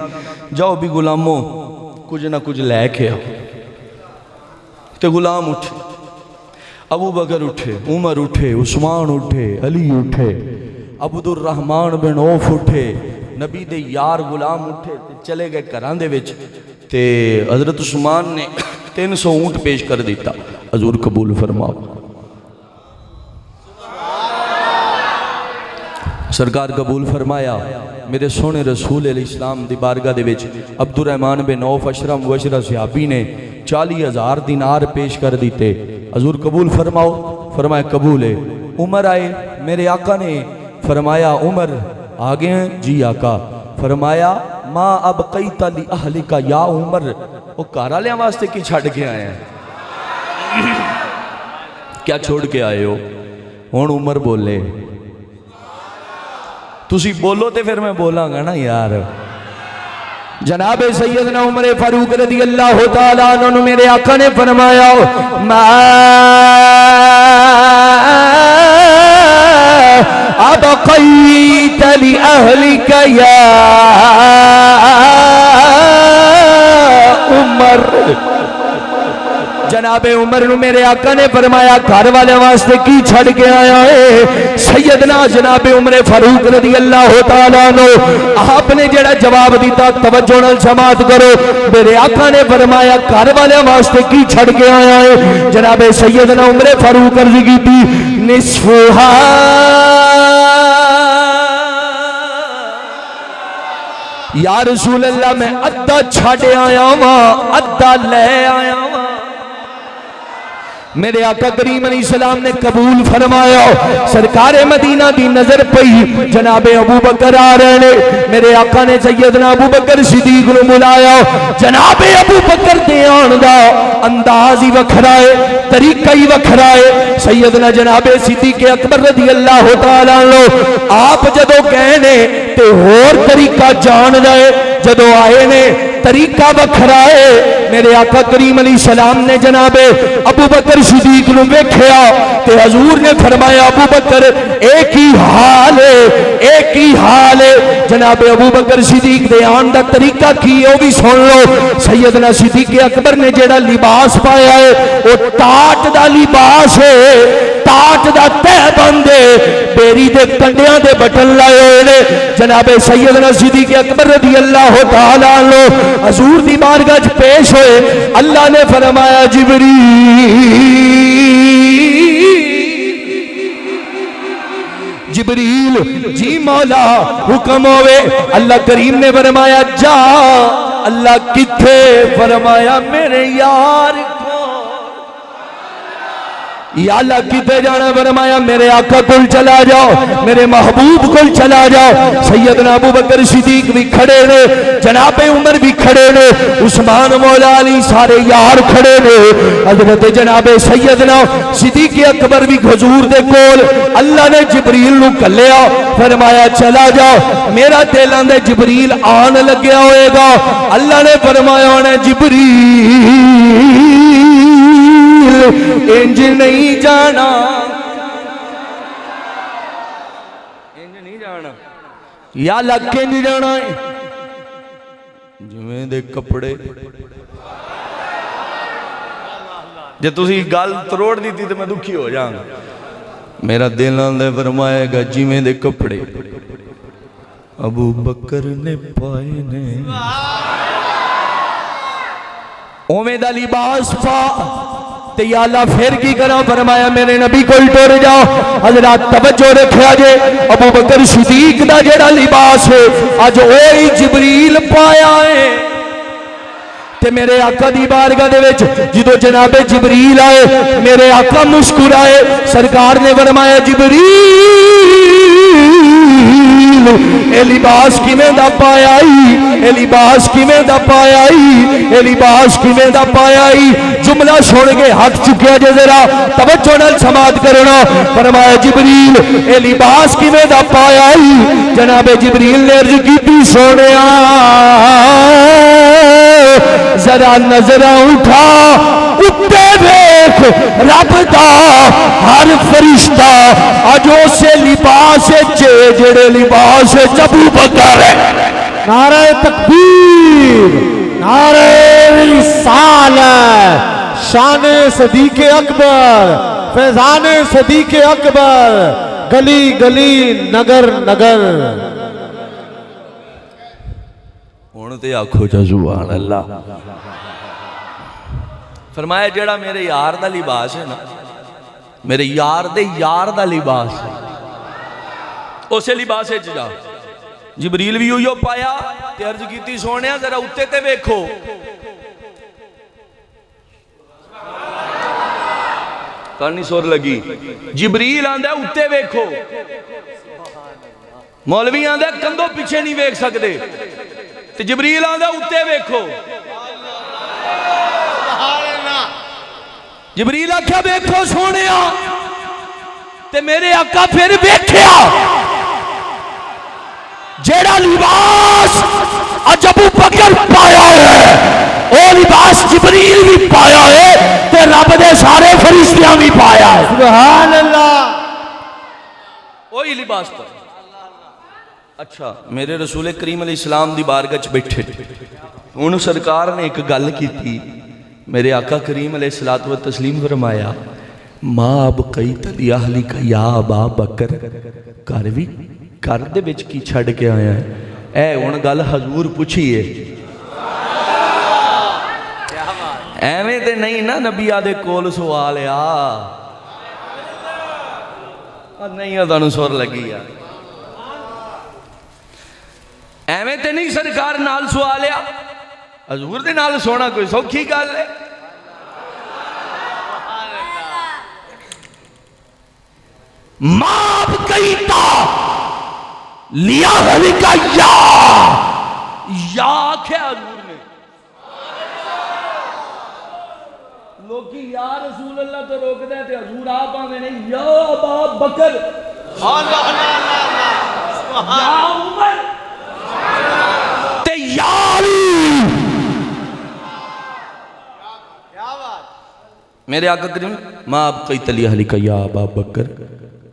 D: جاؤ بھی غلاموں کچھ نہ کچھ لے کے آؤ. تے غلام اٹھے ابو بکر اٹھے عمر اٹھے عثمان اٹھے علی اٹھے عبد الرحمن بن عوف اٹھے نبی دے یار غلام اٹھے تے چلے گئے گھراں دے وچ. تے حضرت عثمان نے 300 اونٹ پیش کر دیتا. حضور قبول فرماؤ. سرکار قبول فرمایا. میرے سونے رسول علیہ السلام دی بارگاہ دے وچ عبد الرحمن بن عوف اشرم مبشرہ صحابی نے 40,000 دینار پیش کر دیتے. حضور قبول فرماؤ. فرمایا قبول ہے. عمر آئے میرے آقا نے فرمایا عمر آگے ہیں جی آقا. فرمایا ما ابقیت لی اہلکا یا عمر وہ کارا لیا واسطے کی چھڑ کے آئے ہیں کیا چھوڑ کے آئے ہو. ہون عمر بولے تسی بولو تے پھر میں بولاں گا نا یار. جناب سیدنا عمر فاروق رضی اللہ تعالیٰ عنہ میرے آقا نے فرمایا ما ابقیت لی اہلک یا عمر. جناب عمر نو میرے آقا نے فرمایا گھر والے واسطے کی چھڑ کے آیا ہے. سیدنا جناب عمر فاروق رضی اللہ تعالیٰ عنہ آپ نے جڑا جواب دیتا توجہ نال سماعت کرو. میرے آقا نے فرمایا گھر والے واسطے کی چھڑ کے آیا ہے. جناب سیدنا عمر فاروق عرض کی تھی نصفہا یا رسول اللہ میں ادھا چھڑ آیا ہوں ادھا لے آیا ہوں. میرے آقا کریم علیہ السلام نے قبول فرمایا. سرکار مدینہ دی نظر پئی جناب ابو بکر آ رہے نے. میرے آقا نے سیدنا ابو بکر صدیق نو بلایا. جناب ابو بکر دے آن دا انداز ہی وکھرا ہے طریقہ ہی وکھرا ہے. سیدنا جناب صدیق اکبر رضی اللہ تعالیٰ عنہ آپ جدو کہنے تے ہور طریقہ جان رہے جدو آئے نے طریقہ وکھرا ہے.
A: میرے آقا کریم علیہ السلام نے جناب ابو بکر صدیق نو ویکھیا تے حضور نے فرمایا ابو بکر ایک ہی حال ہے، ایک ہی حال ہے۔ جناب ابو بکر صدیق دے آن دا طریقہ کی ہے وہ بھی سن لو۔ سیدنا صدیق اکبر نے جڑا لباس پایا ہے وہ ٹاٹ دا لباس ہے، ٹاٹ دا تہ بندے بیری دے کنڈیاں دے بٹن لائے ہوئے نے۔ جناب سیدنا صدیق اکبر رضی اللہ تعالیٰ عنہ حضور دی بارگاہ وچ پیش ہوئے، اللہ نے فرمایا جبریل جی مولا حکم ہوئے۔ اللہ کریم نے فرمایا جا۔ اللہ کتھے؟ فرمایا میرے یار کو۔ یا اللہ کتے جانا؟ فرمایا میرے آقا کل چلا جاؤ، میرے محبوب کل چلا جاؤ۔ سیدنا ابو بکر صدیق بھی کھڑے نے، جناب عمر بھی کھڑے نے، عثمان مولا علی سارے یار کھڑے نے۔ حضرت جناب سیدنا صدیق اکبر بھی حضور دے کول۔ اللہ نے جبریل نو کلیا، فرمایا چلا جاؤ، میرا دل آندے جبریل آن لگیا ہوئے گا۔ اللہ نے فرمایا انہیں جبریل انج نہیں جانا، انج نہیں جانا، یا لگ کے نہیں جانا ہے جویں دے کپڑے۔ جے تسی گل تروڑ دیتی تو میں دکھی ہو جاؤں۔ میرا دل آندے فرمائے گا جویں دے کپڑے ابو بکر نے پائے نے، اومے دا لباس پا تے یا اللہ پھر کی کرا؟ فرمایا میرے نبی کو ٹور جاؤ۔ حضرات توجہ رکھیا جے، ابو بکر صدیق دا جڑا لباس ہے اج وہی جبریل پایا ہے۔ تے میرے آقا دی بارگاہ دے وچ جدو جناب جبریل آئے، میرے آقا مسکرائے، سرکار نے فرمایا جبریل اے لباس کیویں دا پایا ای، اے لباس کیویں دا پایا ای، اے لباس کیویں دا پایا ای۔ جملہ چھوڑ کے ہاتھ چکیا جے ذرا توجہ نال سماعت کرنا۔ فرمایا جبریل اے لباس کیویں دا پایا ای؟ جناب جبریل نے عرض کیتی سونیا ذرا نظر اٹھا اتے دیکھ رب دا ہر فرشتہ اج اسے لباس جڑے لباس ابو بکر ہے۔
C: نعرہ تکبیر، نعرہ رسالت، شان صدیق اکبر، فیضان صدیق اکبر، گلی گلی نگر نگر۔
D: ہن تے آکھو جا سبحان اللہ۔ فرمایا جڑا میرے یار دا لباس ہے نا، میرے یار دے یار دا لباس ہے، اسے لباس ہے جا۔ جبریل بھی ہوئی پایا تے عرض کیتی سونیا ذرا اتے تے ویکھو۔ کانی سور لگی؟ جبریل آندہ اتے ویکھو، مولوی آندہ کندوں پیچھے نہیں ویکھ سکدے، تے جبریل آندہ اتے ویکھو۔ جبریل آکھیا ویکھو سونیا، تے میرے آقا پھر ویکھیا جیڑا لباس اج ابو بکر پایا ہے او لباس جبریل بھی پایا ہے تے رب دے سارے فرشتیاں بھی پایا ہے۔
C: سبحان اللہ،
D: وہی لباس پایا۔ اچھا میرے رسول کریم علیہ السلام دی بارگاہ وچ بیٹھے، انہوں سرکار نے ایک گل کی تھی، میرے آقا کریم علیہ الصلوۃ والتسلیم فرمایا ما ابقیت لاہلک یا ابا بکر، گھر بھی گھر دے وچ کی چھڈ کے آیا ہے؟ اے ہن گل حضور پوچھیے، ایویں تے نہیں نا نبی آدے کول سوال آ نہیں تانوں سر لگی آ، ایویں تے نہیں سرکار نال سوال آ، حضور دے نال سونا کوئی سوکھی گل ہے؟ ماں بکیتا لیا ہلکا یا کیا حضور نے؟ لوگی یا رسول اللہ تو روک دے تھے، حضور آپ آنے نہیں یا ابا بکر، یا عمر تے یا علی، میرے آقا کریم ماں آپ کئی تلی اہلی کا یا ابا بکر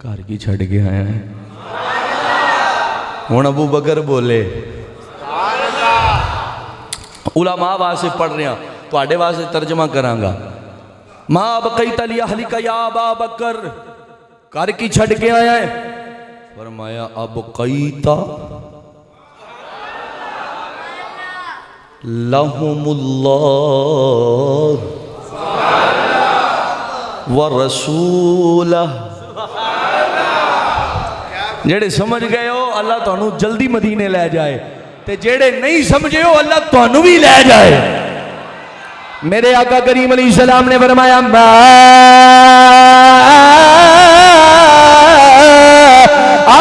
D: گھر کی چھڑ کے آیا ہے ہوں ابو بکر بولے علماء واسے پڑھ رہے ہیں تو آڑے واسے ترجمہ کرانگا ماں اب کئی تلی اہلی کا یا ابا بکر گھر کی چھڑ کے آیا ہے فرمایا اب قیتا لہم اللہ ورسولہ جیڑے سمجھ گئے ہو اللہ تو انہوں جلدی مدینے لے جائے تے جیڑے نہیں سمجھے ہو اللہ تو انہوں بھی لے جائے میرے آقا کریم علیہ السلام نے فرمایا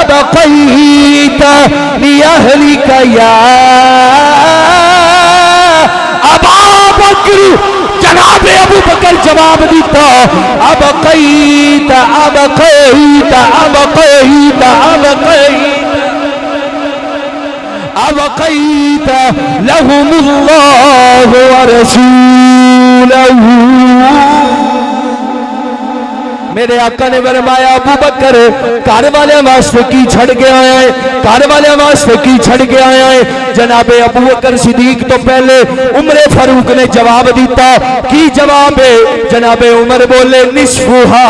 D: أبقيت لأهلك يا أبا بکر جناب ابو بکر جواب دیتا أبقيت أبقيت أبقيت أبقيت لهم الله ورسوله میرے آقا نے فرمایا ابو بکر گھر والے واسطے کی چھڑ کے آیا ہے گھر والے واسطے کی چھڑ کے آیا ہے جناب ابو بکر صدیق تو پہلے عمر فاروق نے جواب دیتا کی جواب ہے جناب عمر بولے نصفہا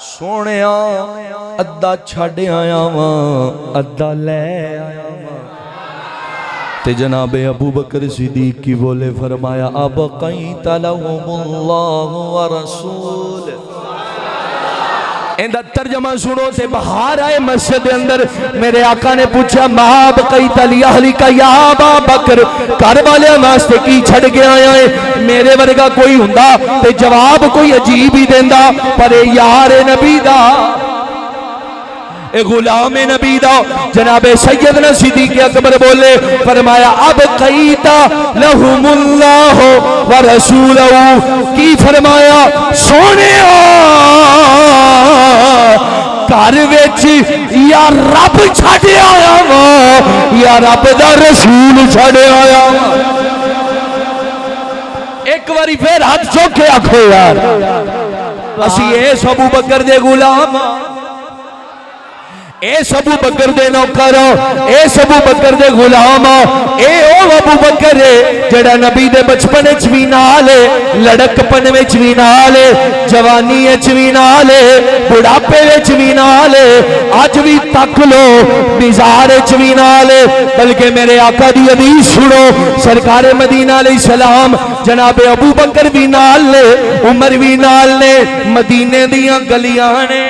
D: سونے ادھا چھڑ آیا وہاں ادھا لے آیا تے جناب ابو بکر صدیق کی بولے فرمایا ابقیت لہم اللہ ورسول اندہ ترجمہ سنو تے بہار آئے مسجد اندر میرے آقا نے پوچھا ما ابقیت لأہلک یا ابا بکر گھر والے واسطے کی چھڑ کے آیا ہے میرے ورگا کوئی ہوندا تے جواب کوئی عجیب ہی دیندا پر یار نبی دا اے غلام نبی دا جناب سیدنا صدیق اکبر بولے فرمایا اب قیتا لہم اللہ ورسولہ کی فرمایا سونے گھر وچ یا رب چھڑے آیا یا رب دا رسول چھڑے آیا ایک باری پھر ہاتھ چوکے آکھو یار اسی ایس ابو بکر دے غلام اے ابو بکر دے نوکر اے ابو بکر دے غلام اے او ابو بکر جڑا نبی دے بچپن وچ وی نال لڑک پن وچ وی نال جوانی وچ وی نال بڑھاپے وچ وی نال اج وی تک لو مزار وچ وی نال بلکہ میرے آقا دی حدیث سنو سرکار مدینہ علیہ السلام جناب ابو بکر وی نال نے عمر وی نال نے مدینے دیاں گلیاں نے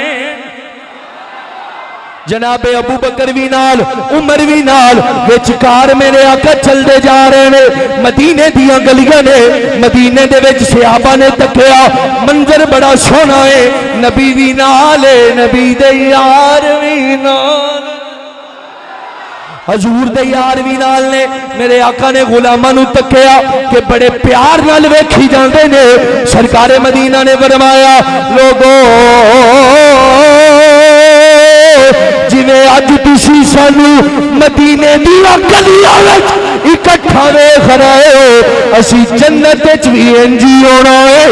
D: جناب ابو بکر بھی نال عمر بھی نال وچکار میرے آقا چل دے جا رہے نے مدینے دیاں گلیاں نے مدینے دے وچ صحابہ نے تکیا منظر بڑا سونا ہے نبی بھی نال نبی دے یار بھی نال حضور دے یار بھی نال نے میرے آقا نے غلاماں نو تکیا کہ بڑے پیار نال ویکھی جاندے نے سرکار مدینہ نے فرمایا لوگوں جویں اج تسی سانو مدینے دیاں گلیاں وچ اکٹھا ویکھ رہے ہو اسی جنت وچ وی انج ہی ہونا ہے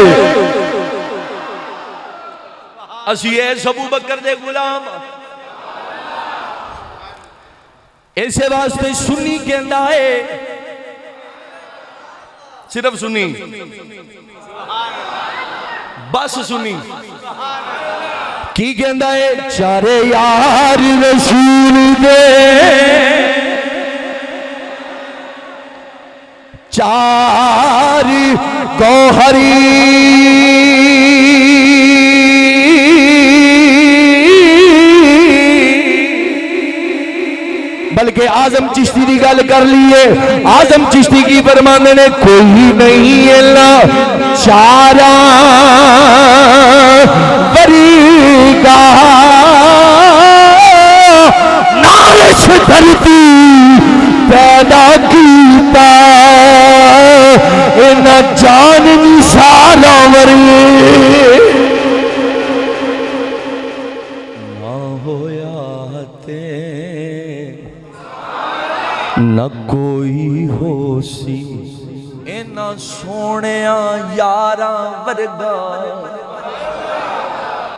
D: اسی ایس ابو بکر دے غلام ایسے واسطے سنی کہندا ہے صرف سنی بس سنی کی کہندا ہے چارے یار رسول دے چار گوہری بلکہ اعظم چشتی دی گل کر لیے اعظم چشتی کی فرمانے نے کوئی نہیں اللہ چاراں وریگا نارش دھرتی پیدا کیتا ان جان نثاراں وری نہ کوئی ہو سی سونے یارا ورگا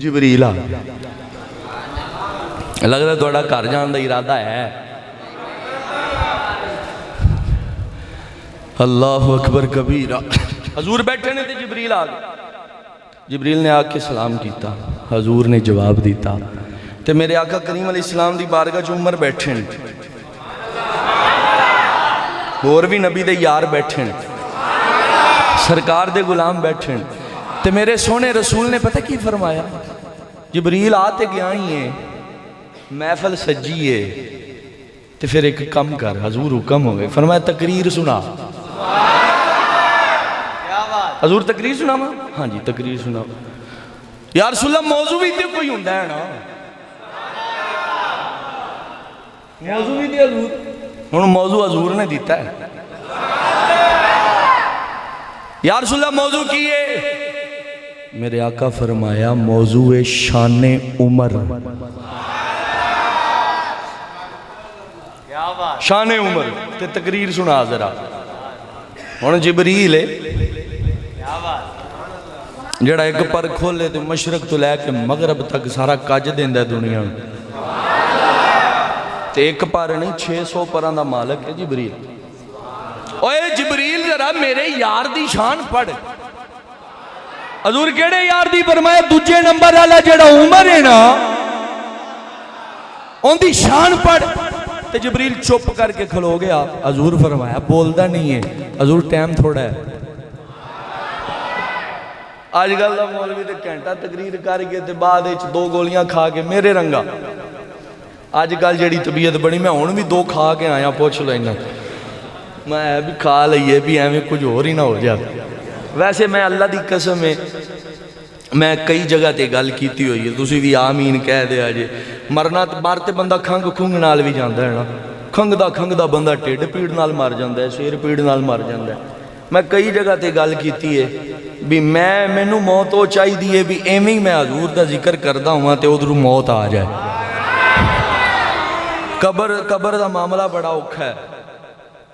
D: جبریل آ گیا لگتا تھوڑا گھر جان کا ارادہ ہے اللہ اکبر کبیرہ حضور بیٹھے نے تو جبریل آ گیا جبریل نے آ کے سلام کیتا حضور نے جواب دیتا تے میرے آقا کریم علیہ السلام دی بارگاہ چ عمر بیٹھے نے اور بھی نبی دے یار بیٹھے نے سرکار دے غلام بیٹھے نے تے میرے سونے رسول نے پتہ کی فرمایا جبریل آتے گیا ہی ہے محفل سجی ہے تے پھر ایک کم کر حضور حکم ہو گئے فرمایا تقریر سنا حضور تقریر سنا ہاں جی تقریر سنا یا رسول اللہ موضوع بھی تے کوئی ہوندہ ہے نا موضوع بھی تے حضور انہوں موضوع حضور نے دیتا ہے یا رسول اللہ موضوع کیے میرے آقا فرمایا موضوع شان عمر شان عمر تے تقریر سنا ذرا ہن جبریل ہے جڑا ایک پر کھولے تو مشرق تو لے کے مغرب تک سارا کج دیندہ ہے دنیا تے ایک پر نہیں 600 پران دا مالک ہے جبریل اوے جبریل ذرا میرے یار دی شان پڑھ حضور کیڑے یار دی فرمایا دوجے نمبر والا جڑا عمر ہے نا ان دی شان پڑھ تے جبریل چپ کر کے کھلو گیا حضور فرمایا بولدا نہیں ہے حضور ٹائم تھوڑا ہے آج گل دا مولوی تے گھنٹہ تقریر کر کے تے بعد وچ 2 گولیاں کھا کے میرے رنگا آج گل جڑی طبیعت بڑی میں ہن بھی 2 کھا کے آیا پوچھ لینا میں بھی کھا لئیے بھی ایویں کچھ اور ہی نہ ہو جائے ویسے میں اللہ دی قسم ہے میں کئی جگہ تے گل کیتی ہوئی ہے تسی بھی آمین کہہ دیا جے مرنا مارتے بندہ کھنگ کھنگ نال بھی جاندا ہے نا کھنگ دا بندہ ٹیڈ پیڑ نال مار جاندا ہے سیر پیڑ نال مار جاندا ہے میں کئی جگہ تے گل کیتی ہے بھی مینوں موت ہو چاہی دی ہے بھی ایویں میں حضور دا ذکر کردا ہوں تے ادھروں موت آ جائے قبر دا معاملہ بڑا اوکھا ہے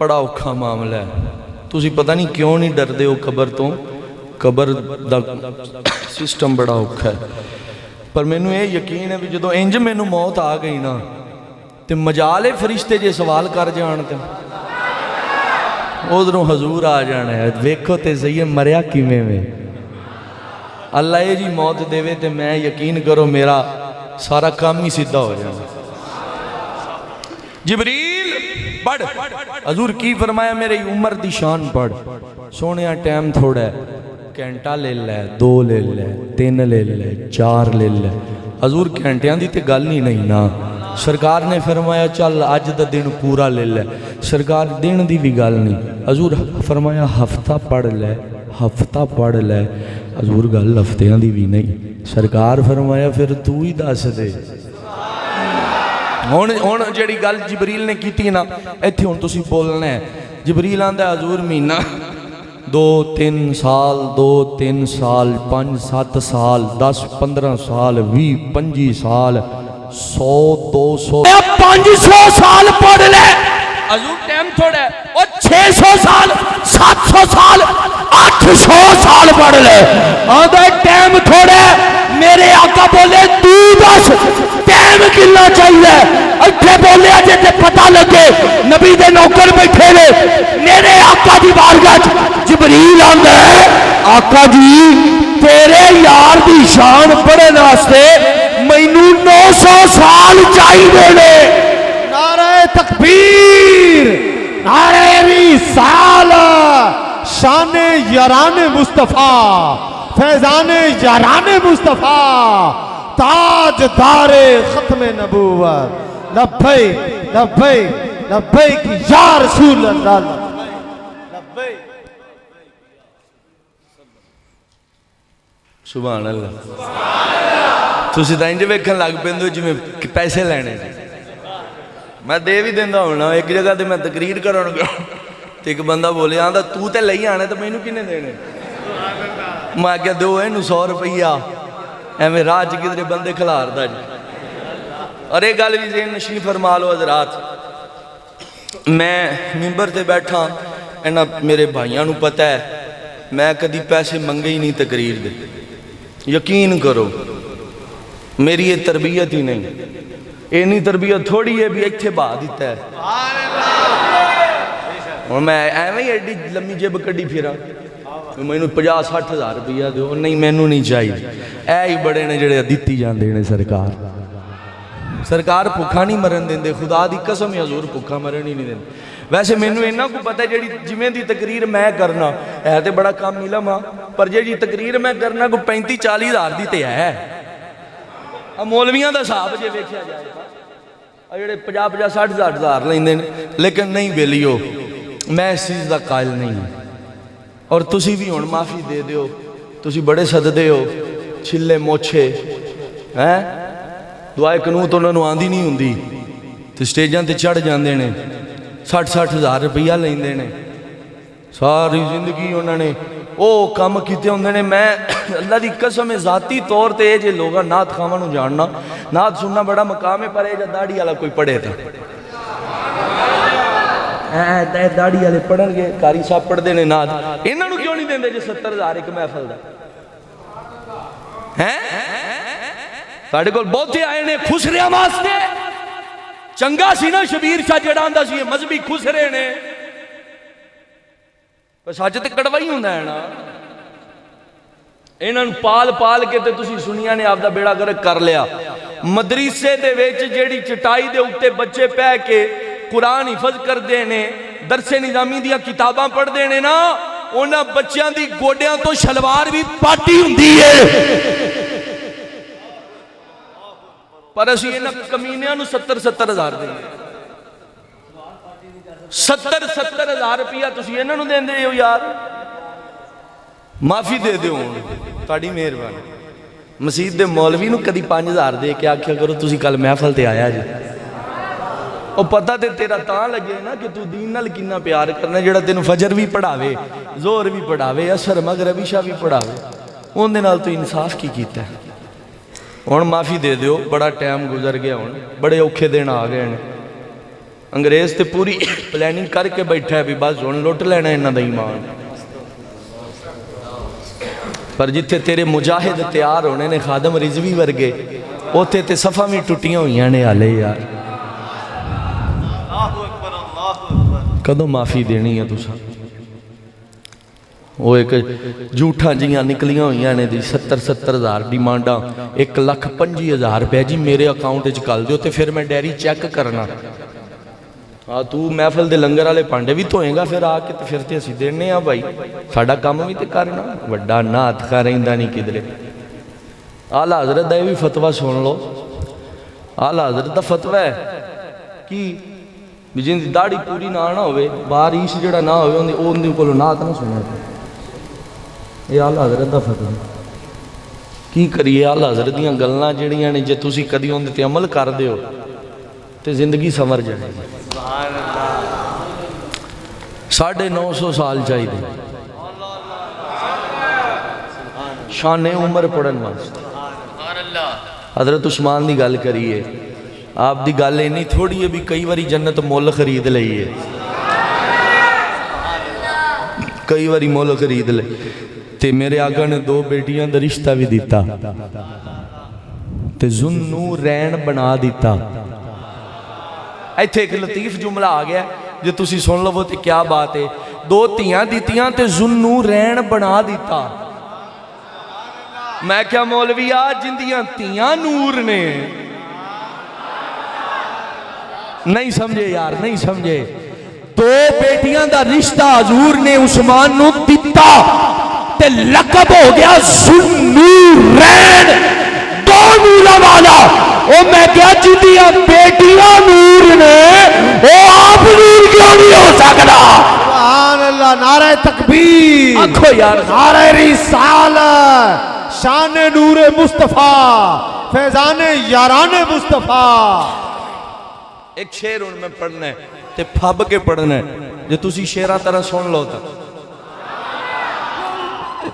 D: بڑا اوکھا معاملہ ہے تسی پتہ نہیں کیوں نہیں ڈردے ہو قبر تو قبر دا سسٹم بڑا اوکھا ہے پر مینوں یہ یقین ہے بھی جدوں انج مینوں موت آ گئی نا تے مجالے فرشتے جے سوال کر جان تے ادھروں حضور آ جانا ہے ویکھو تے صحیح مریا کیویں میں اللہ یہ جی موت دے تے میں یقین کرو میرا سارا کام ہی سیدھا ہو جانا جبریل پڑھ حضور کی فرمایا میرے عمر دی شان پڑھ سونیا ٹائم تھوڑا ہے گھنٹہ لے لے 2 لے لے 3 لے لے 4 لے لے حضور گھنٹیاں دی تے گل نہیں نا سرکار نے فرمایا چل اج دا دن پورا لے لے سرکار دن دی بھی گل نہیں حضور فرمایا ہفتہ پڑھ لے ہفتہ پڑھ لے حضور گل ہفتیاں دی بھی نہیں سرکار فرمایا پھر تو ہی دس دے ہن جڑی گل جبریل نے کیتی نا ایتھے ہن تسی بولنا ہے جبریل آندا حضور مہینہ 2-3 سال 2-3 سال 5-7 سال 10-15 سال 20-25 سال 100-200 500 سال پڑھ لے حضور ٹائم تھوڑا ہے اور 600 سال 700 سال 800 سال پڑھ لے آدھا ٹائم تھوڑا ہے میرے آقا بولے تو بس ٹائم کلنا چاہیے اٹھے بولے آجے تے پتہ لگے نبی دے نوکر بیٹھے لے میرے آقا دی بارگاہ جبریل آندہ ہے آقا جی تیرے یار دی شان پڑھے ناستے مینوں 900 سال چاہی دے لے
B: نعرہ تکبیر نعرہ رسالہ شان یاران مصطفیٰ فیضان یاران مصطفیٰ تاجدار ختم نبوت لبیک لبیک لبیک یا رسول اللہ لبیک
D: سبحان اللہ تسی تائیں جے ویکھن لگ پیندے جی میں پیسے لینے میں دے بھی دیندہ ہونا ایک جگہ تے میں تقریر کرن گیا تے ایک بندہ بولے آندہ تو تے لئی آنے تے مینوں کنے دینے میں کیا دو اینو 100 روپیہ ایویں راج کدھر بندے کھلار دا جی اور ایک گل بھی ذہن نشین فرما لو حضرات میں ممبر تے بیٹھا اینا میرے بھائیاں نو پتہ ہے میں کدی پیسے منگے ہی نہیں تقریر دے یقین کرو میری یہ تربیت ہی نہیں، اینی تربیت تھوڑی ہے بھی اتھے بہا دیتا ہے. اور میں ایویں ایڈی لمبی جیب کڈی پھرا مینوں 50-60 ہزار روپیہ دیو، نہیں مینوں نہیں چاہیے. اے ہی بڑے نے جڑے دتی جاندے نے. سرکار بھوکا نہیں مرن دیندے، خدا دی قسم حضور بھوکا مرن ہی نہیں دیندے. ویسے مینوں انہاں کو پتہ ہے جڑی جویں دی تقریر میں کرنا ہے تے بڑا کم علم ہاں، پر جڑی تقریر میں کرنا کو 35-40 ہزار دی تے ہے. مولویاں دا حساب جے ویکھیا جائے آ جڑے 50-60 ہزار لیندے نے، لیکن نہیں بیلیو میں اس چیز دا قائل نہیں ہوں. اور تسی بھی ہن معافی دے دیو، تسی بڑے سددے ہو چھلے موچھے ہیں، دعائے قنوت انہوں نے آندھی نہیں ہوندی تے سٹیجاں تے چڑھ جاندے نے، 60-60 ہزار روپیہ لیندے نے. ساری زندگی انہوں نے او کام کیتے ہوندے نے. میں اللہ دی قسم ذاتی طور تے جے لوگاں نعت خواہاں نوں جاننا، نعت سننا بڑا مقام ہے، پر اے جا داڑھی والا کوئی پڑھے تھا داڑھی والے پڑھن گے، قاری صاحب پڑھتے ہیں نعت، انہوں نے کیوں نہیں دیندے جے 70 ہزار ایک محفل دا ہیں؟ ساڈے کول بہتے آئے نے خسریاں واسطے. چنگا سی نا شبیر شاہ جڑا آندا سی مذہبی خسرے نے، پر سچ تے کڑوا ہی ہوندا ہے نا. انہاں نوں پال پال کے تے تسی سنیاں نے آپ دا بیڑا گرک کر لیا. مدرسے دے وچ جیڑی چٹائی دے اوتے بچے پہ کے قرآن حفظ کر دینے، درس نظامی دیا کتاباں پڑھ دینے نا، انہاں بچیاں دی گوڑیاں تو شلوار بھی پاٹی ہوندی ہے. پر اسی انہاں کمینیاں نو 70 ہزار دیں گے. 70 ہزار روپیہ تسی انہاں نو دین دے ہو یار. معافی دے دے ہوں تاڑی مہربانی. مسجد دے مولوی نو کدی 5 ہزار دے کے آکھیا کرو تسی کل محفل تے آیا جی. اور پتہ تے تیرا تاں لگے نا کہ تو دین نال کنا پیار کرنا، جڑا تینوں فجر بھی پڑھاوے، زور بھی پڑھاوے، عصر مغرب عشاء بھی پڑھاوے، اون دے نال تو انصاف کی کیتا ہے. ہن معافی دے دیو، بڑا ٹائم گزر گیا، ہن بڑے اوکھے دن آ گئے نے. انگریز تے پوری پلاننگ کر کے بیٹھا ہے بھی بس ہن لٹ لینا انہاں دا ایمان. پر جتھے تیرے مجاہد تیار ہونے نے خادم رضوی ورگے، اوتھے تے صفاں بھی ٹوٹیاں ہوئیاں نے حالے یار. کدوں معافی دینی ہے تساں؟ وہ ایک جھوٹاں جیاں نکلیاں ہوئیاں نے دی 70 ہزار ڈیمانڈاں، 1,25,000 روپے جی میرے اکاؤنٹ وچ کل دیو تے پھر میں ڈیری چیک کرنا. ہاں تو محفل دے لنگر والے پانڈے بھی دھوئیں گا پھر آ کے تے پھر تے اسی دینے ہاں بھائی، ساڈا کام بھی تے کرنا. وڈا نعت خواہ رہندا نہیں کدھرے. اعلیٰ حضرت دا یہ بھی فتویٰ سن لو. اعلیٰ حضرت دا فتویٰ ہے کہ جن دی داڑھی پوری نہ ہوئے، بارش جڑا نہ ہوئے، ان دی کولوں نعت نہ سننا. یہ اعلیٰ حضرت دا فتویٰ کی کریے. اعلیٰ حضرت دیاں گلاں جڑیاں نے جے تسی کدی ان تے عمل کر دیو تے زندگی سنور جائے. 950 سال چاہیے شان عمر پڑھن واسطے. حضرت عثمان دی گل کریے، آپ دی گل اینی تھوڑی ہے بھی کئی واری جنت مول خرید لئیے، کئی واری مول خرید لے. تے میرے آقا نے 2 بیٹیاں دا رشتہ بھی دیتا تے ذوالنورین بنا دیتا. ایتھے ایک لطیف جملہ آ گیا جو تسی سن لو تے کیا بات ہے. 2 تیاں دیتیاں تے ذوالنورین بنا دیتا. میں کیا مولوی آ جندیاں تیاں نور نے؟ نہیں سمجھے یار، نہیں سمجھے. 2 بیٹیاں دا رشتہ حضور نے عثمان نو دیتا تے لقب ہو گیا ذوالنورین، 2 نورا والا. او میں کیا جدیاں بیٹیاں نور نے، او آپ نور کیوں نہیں ہو سکتا؟
B: سبحان اللہ. نعرہ تکبیر،
D: آنکھو یار،
B: نعرہ رسالت، شان نور مصطفیٰ، فیضان یاران مصطفیٰ.
D: ایک شعر ان میں پڑھنا ہے تے پھب کے پڑھنا ہے، جو تسی شعرہ طرح سن لو تا.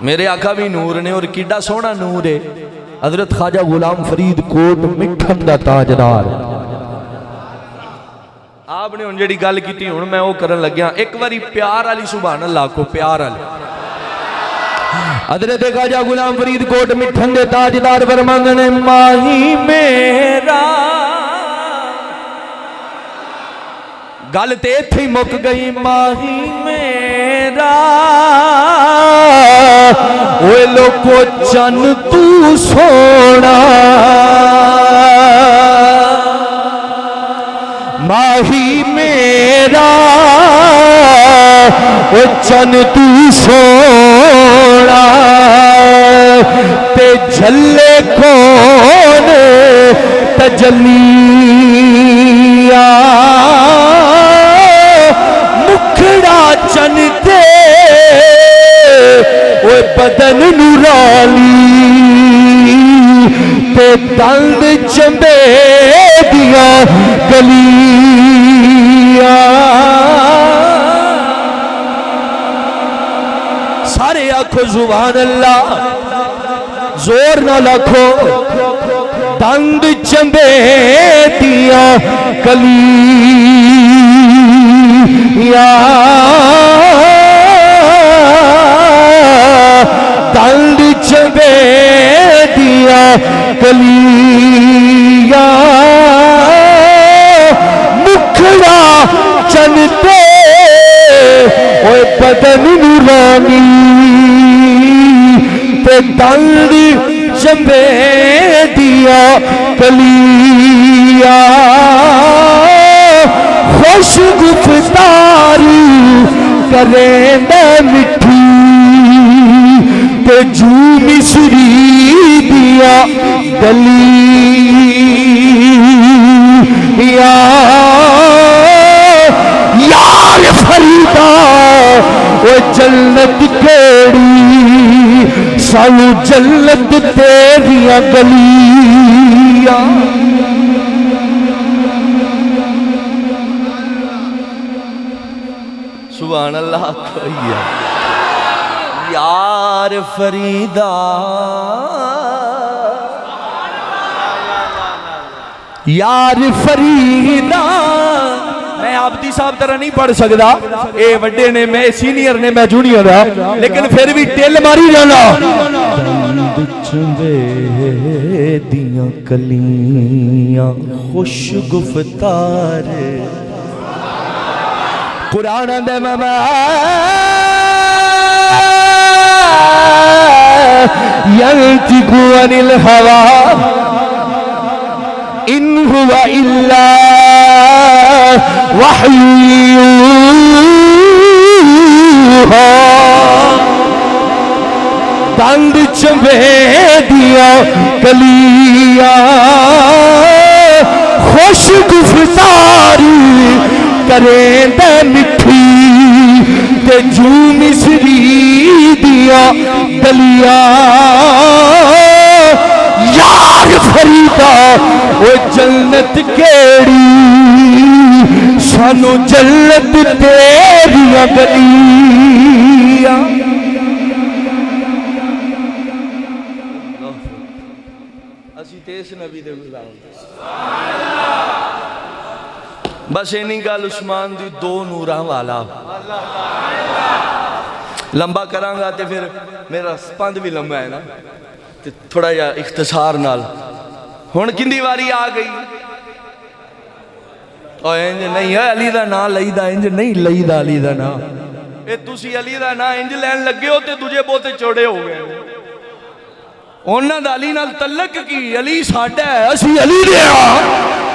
D: میرے آقا بھی نور نے، اور کیڈا سونا نور ہے. حضرت خواجہ غلام فرید کوٹ مٹھن دا تاجدار. آپ نے ان جڑی گل کی تھی ہن میں وہ کرن لگیا. ایک واری پیار علی سبحان اللہ کو پیار علی
A: حضرت خواجہ غلام فرید کوٹ مٹھن دے تاجدار فرماندے نے ماہی میرا گل تے تھی مک گئی ماہی میرا اوے لوکو چن تو سونا ماہی میرا او چن تو سونا تے جھلے کون تجلیاں مکھڑا چن تے اوے بدن نورالی تے دند چمبے دیاں گلیاں سارے آنکھو سبحان اللہ زور نہ لکھو دند چمبے دیاں گلیاں دند چمبے دیاں گلیاں مکھڑا چنتے اوے بدن نورانی تے دند چمبے دیاں گلیاں خوش گفتاری کریں دے مٹھی تے جو مصری دیاں گلیاں یار فریدا وہ جنت کیڑی سانو جنت تیریاں گلیاں سبحان اللہ کوئی یار فریدا یار فریدا میں آبدی صاحب طرح نہیں پڑھ سکتا اے وڈے نے میں سینئر نے میں جونیئر ہاں لیکن پھر بھی ٹیل ماری جانا دند چمبے دیاں کلیاں خوش گفتار قرآن دے ماما ينطق عن الهوى إن هو إلا وحي يوحى دند چمبے دیاں گلیاں خوش گفتاری کریں دے مٹھی تے جو مصری دیاں گلیاں یار فریدا وہ جنت کیڑی سانو جنت تیریاں گلیاں اسی تیس نبی دے گزاروں بس اینی گل عثمان دی دو نوراں والا لمبا کرانگا تے پھر میرا سپند بھی لمبا ہے نا تھوڑا یا اختصار نال ہون کندی واری آ گئی اور انج نہیں ہے علی دا نا لئی دا انج نہیں لئی دا علی دا نا اے تسی علی دا نا انج لین لگے ہو تے تجھے بہتے چوڑے ہو گئے انہاں دا علی نال تعلق کی علی ساڈا ہے اسی علی دے ہاں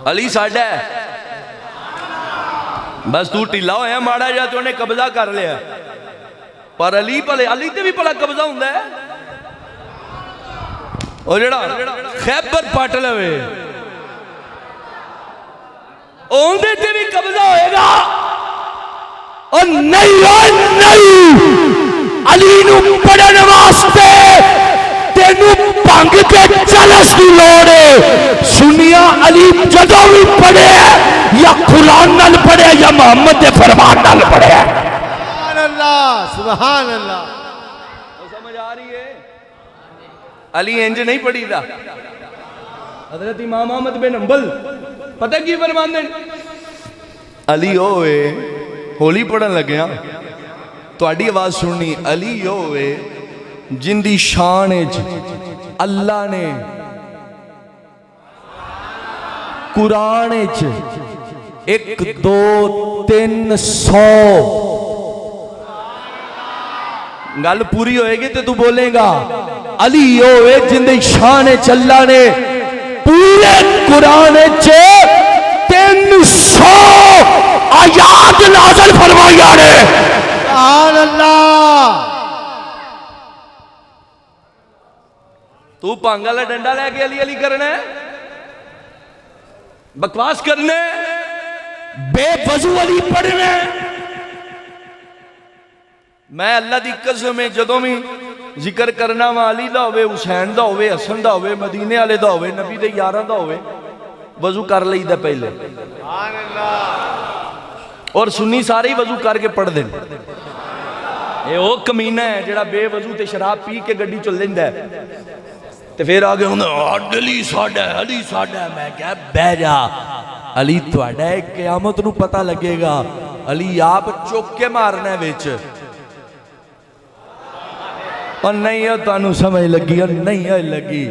A: علی ساڈا ہے بس تو ٹھیلا ہویا ماڑا جا تو انہیں قبضہ کر لیا پر علی پلے علی تے بھی پلا قبضہ ہوندہ ہے اور جڑا خیبر پاٹ لوے اوندے تے بھی قبضہ ہوئے گا اور نہیں علی نو پڑھن واسطے تینو پانگ کے چلس کی لوڑے سنیا علی جدو بھی پڑھے یا قرآن نال پڑھے یا محمد دے فرمان نال پڑھے
B: سبحان اللہ سبحان اللہ
A: سمجھ آ رہی ہے
D: علی انج نہیں پڑھی دا حضرت امام احمد بن حنبل پتہ کی فرماندے علی ہوئے ہولی پڑھن لگیا تہاڈی آواز سننی علی ہوئے جن دی شان وچ اللہ نے قرآن وچ 1 2 3 100 گل پوری ہوئے گی تو بولے گا علی ہوئے جن دی شان وچ اللہ نے پورے قرآن وچ 300 آیات نازل فرمایا نے
B: سبحان اللہ
D: تو پانگا لا ڈنڈا لے کے علی علی کرنا ہے بکواس کرنے بے وضو علی پڑھنے میں اللہ دی قسم میں جدوں بھی ذکر کرنا وا علی دا ہوئے حسین دا ہوئے حسن دا ہوئے مدینے والے دا ہوئے نبی دے یاراں دا ہوئے وضو کر لئی دا پہلے
B: سبحان اللہ
D: اور سنی سارے ہی وضو کر کے پڑھ دیں یہ وہ کمینہ ہے جڑا بے وضو تے شراب پی کے گڈی چل لیندا ہے تے پھر آگے ہوں علی ساڈا ہے علی ساڈا ہے میں کہا بہ جا علی تہاڈا ہے قیامت نو پتہ لگے گا علی آپ چوک کے مارنا ہے وچ اور نہیں ہے تانوں سمجھ لگی اور نہیں ہے لگی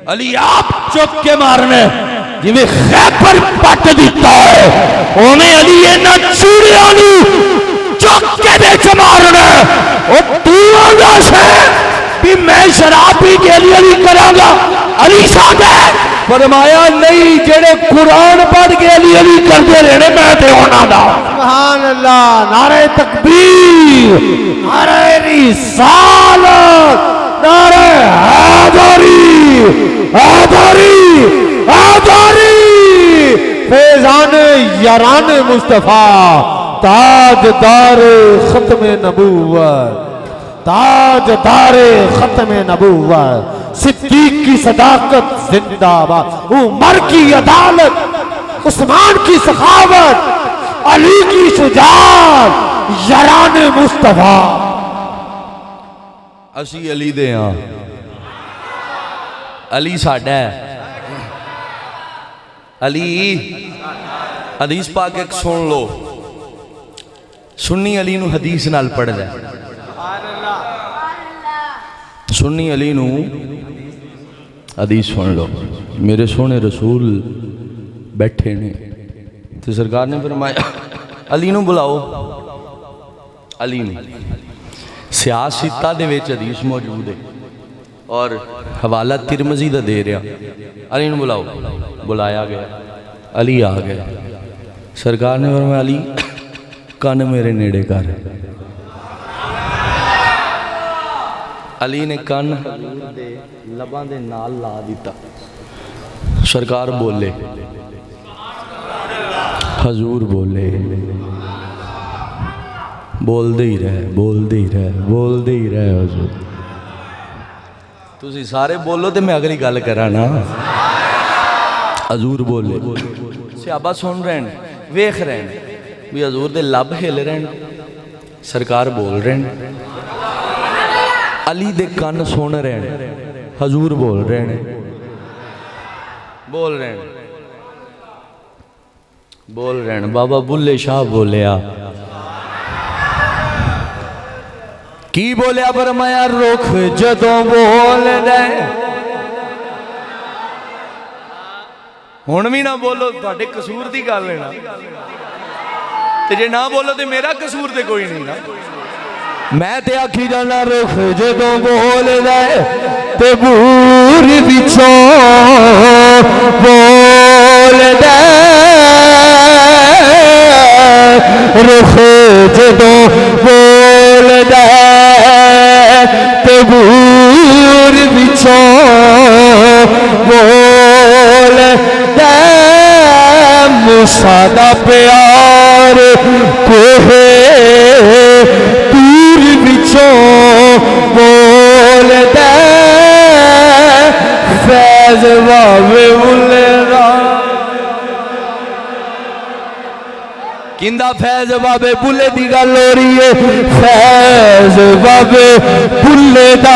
D: علی آپ چوک کے مارنا ہے جی میں خیبر پٹ دیتا ہے اونے علی اینا چوڑیاں نو چوک کے وچ مارنا ہے او تو آندا سے بھی میں شراب پی کے علی علی کراں گا علی ساڈا ہے فرمایا نہیں جڑے قرآن پڑھ کے علی علی کردے رہنے میں تے انہاں دا
B: سبحان اللہ نعرہ تکبیر نعرہ رسالت نعرہ حیدری حیدری حیدری فیضان یاران مصطفیٰ تاجدار ختم نبوت تاجدار ختم نبوت صدیق کی صداقت زندہ باد عمر کی عدالت عثمان کی سخاوت علی کی شجاعت یاران مصطفیٰ
D: اسی علی دے ہاں علی ساڈا ہے علی حدیث پاک ایک سن لو سنی علی نو حدیث نال پڑھ دے سنی علی نو حدیث سن لو میرے سونے رسول بیٹھے نے تو سرکار نے فرمایا علی نو بلاؤ علی نو سیاستہ دے ویچ حدیث موجود ہے اور حوالہ ترمذی دا دے رہا علی نو بلاؤ بلایا گیا علی آ گیا سرکار نے فرمایا علی کان میرے نیڑے کر علی نے کان لباں دے نال لا دیتا سرکار بولے حضور بولے بول دے ہی رہے بول دے ہی رہے بول دے ہی رہے حضور تسی سارے بولو تے میں اگلی گل کرا نا حضور بولے صحابہ سن رہے ہیں ویکھ رہے ہیں بھی حضور دے لب ہل رہے ہیں سرکار بول رہے ہیں علی دے کان سن رہے ہیں حضور بول رہے ہیں بول رہے ہیں بول رہے ہیں بابا بلے شاہ بولیا کی بولیا فرمایا رخ جدوں بول دے ہن بھی نہ بولو تہاڈے قصور دی گل ہے نا تے جے نہ بولو تے میرا قصور تے کوئی نہیں نا میں تے آکھی جانا رخ جدوں بول دے تے بور وچوں بول دے رخ جدوں بول دے تے بور وچوں بول دے موسیٰ دا پیار کوہ تور وچوں بول دے فیض واوے بولے را کندہ فیض بابے بلے دی گل ہو رہی ہے فیض بابے بلے دا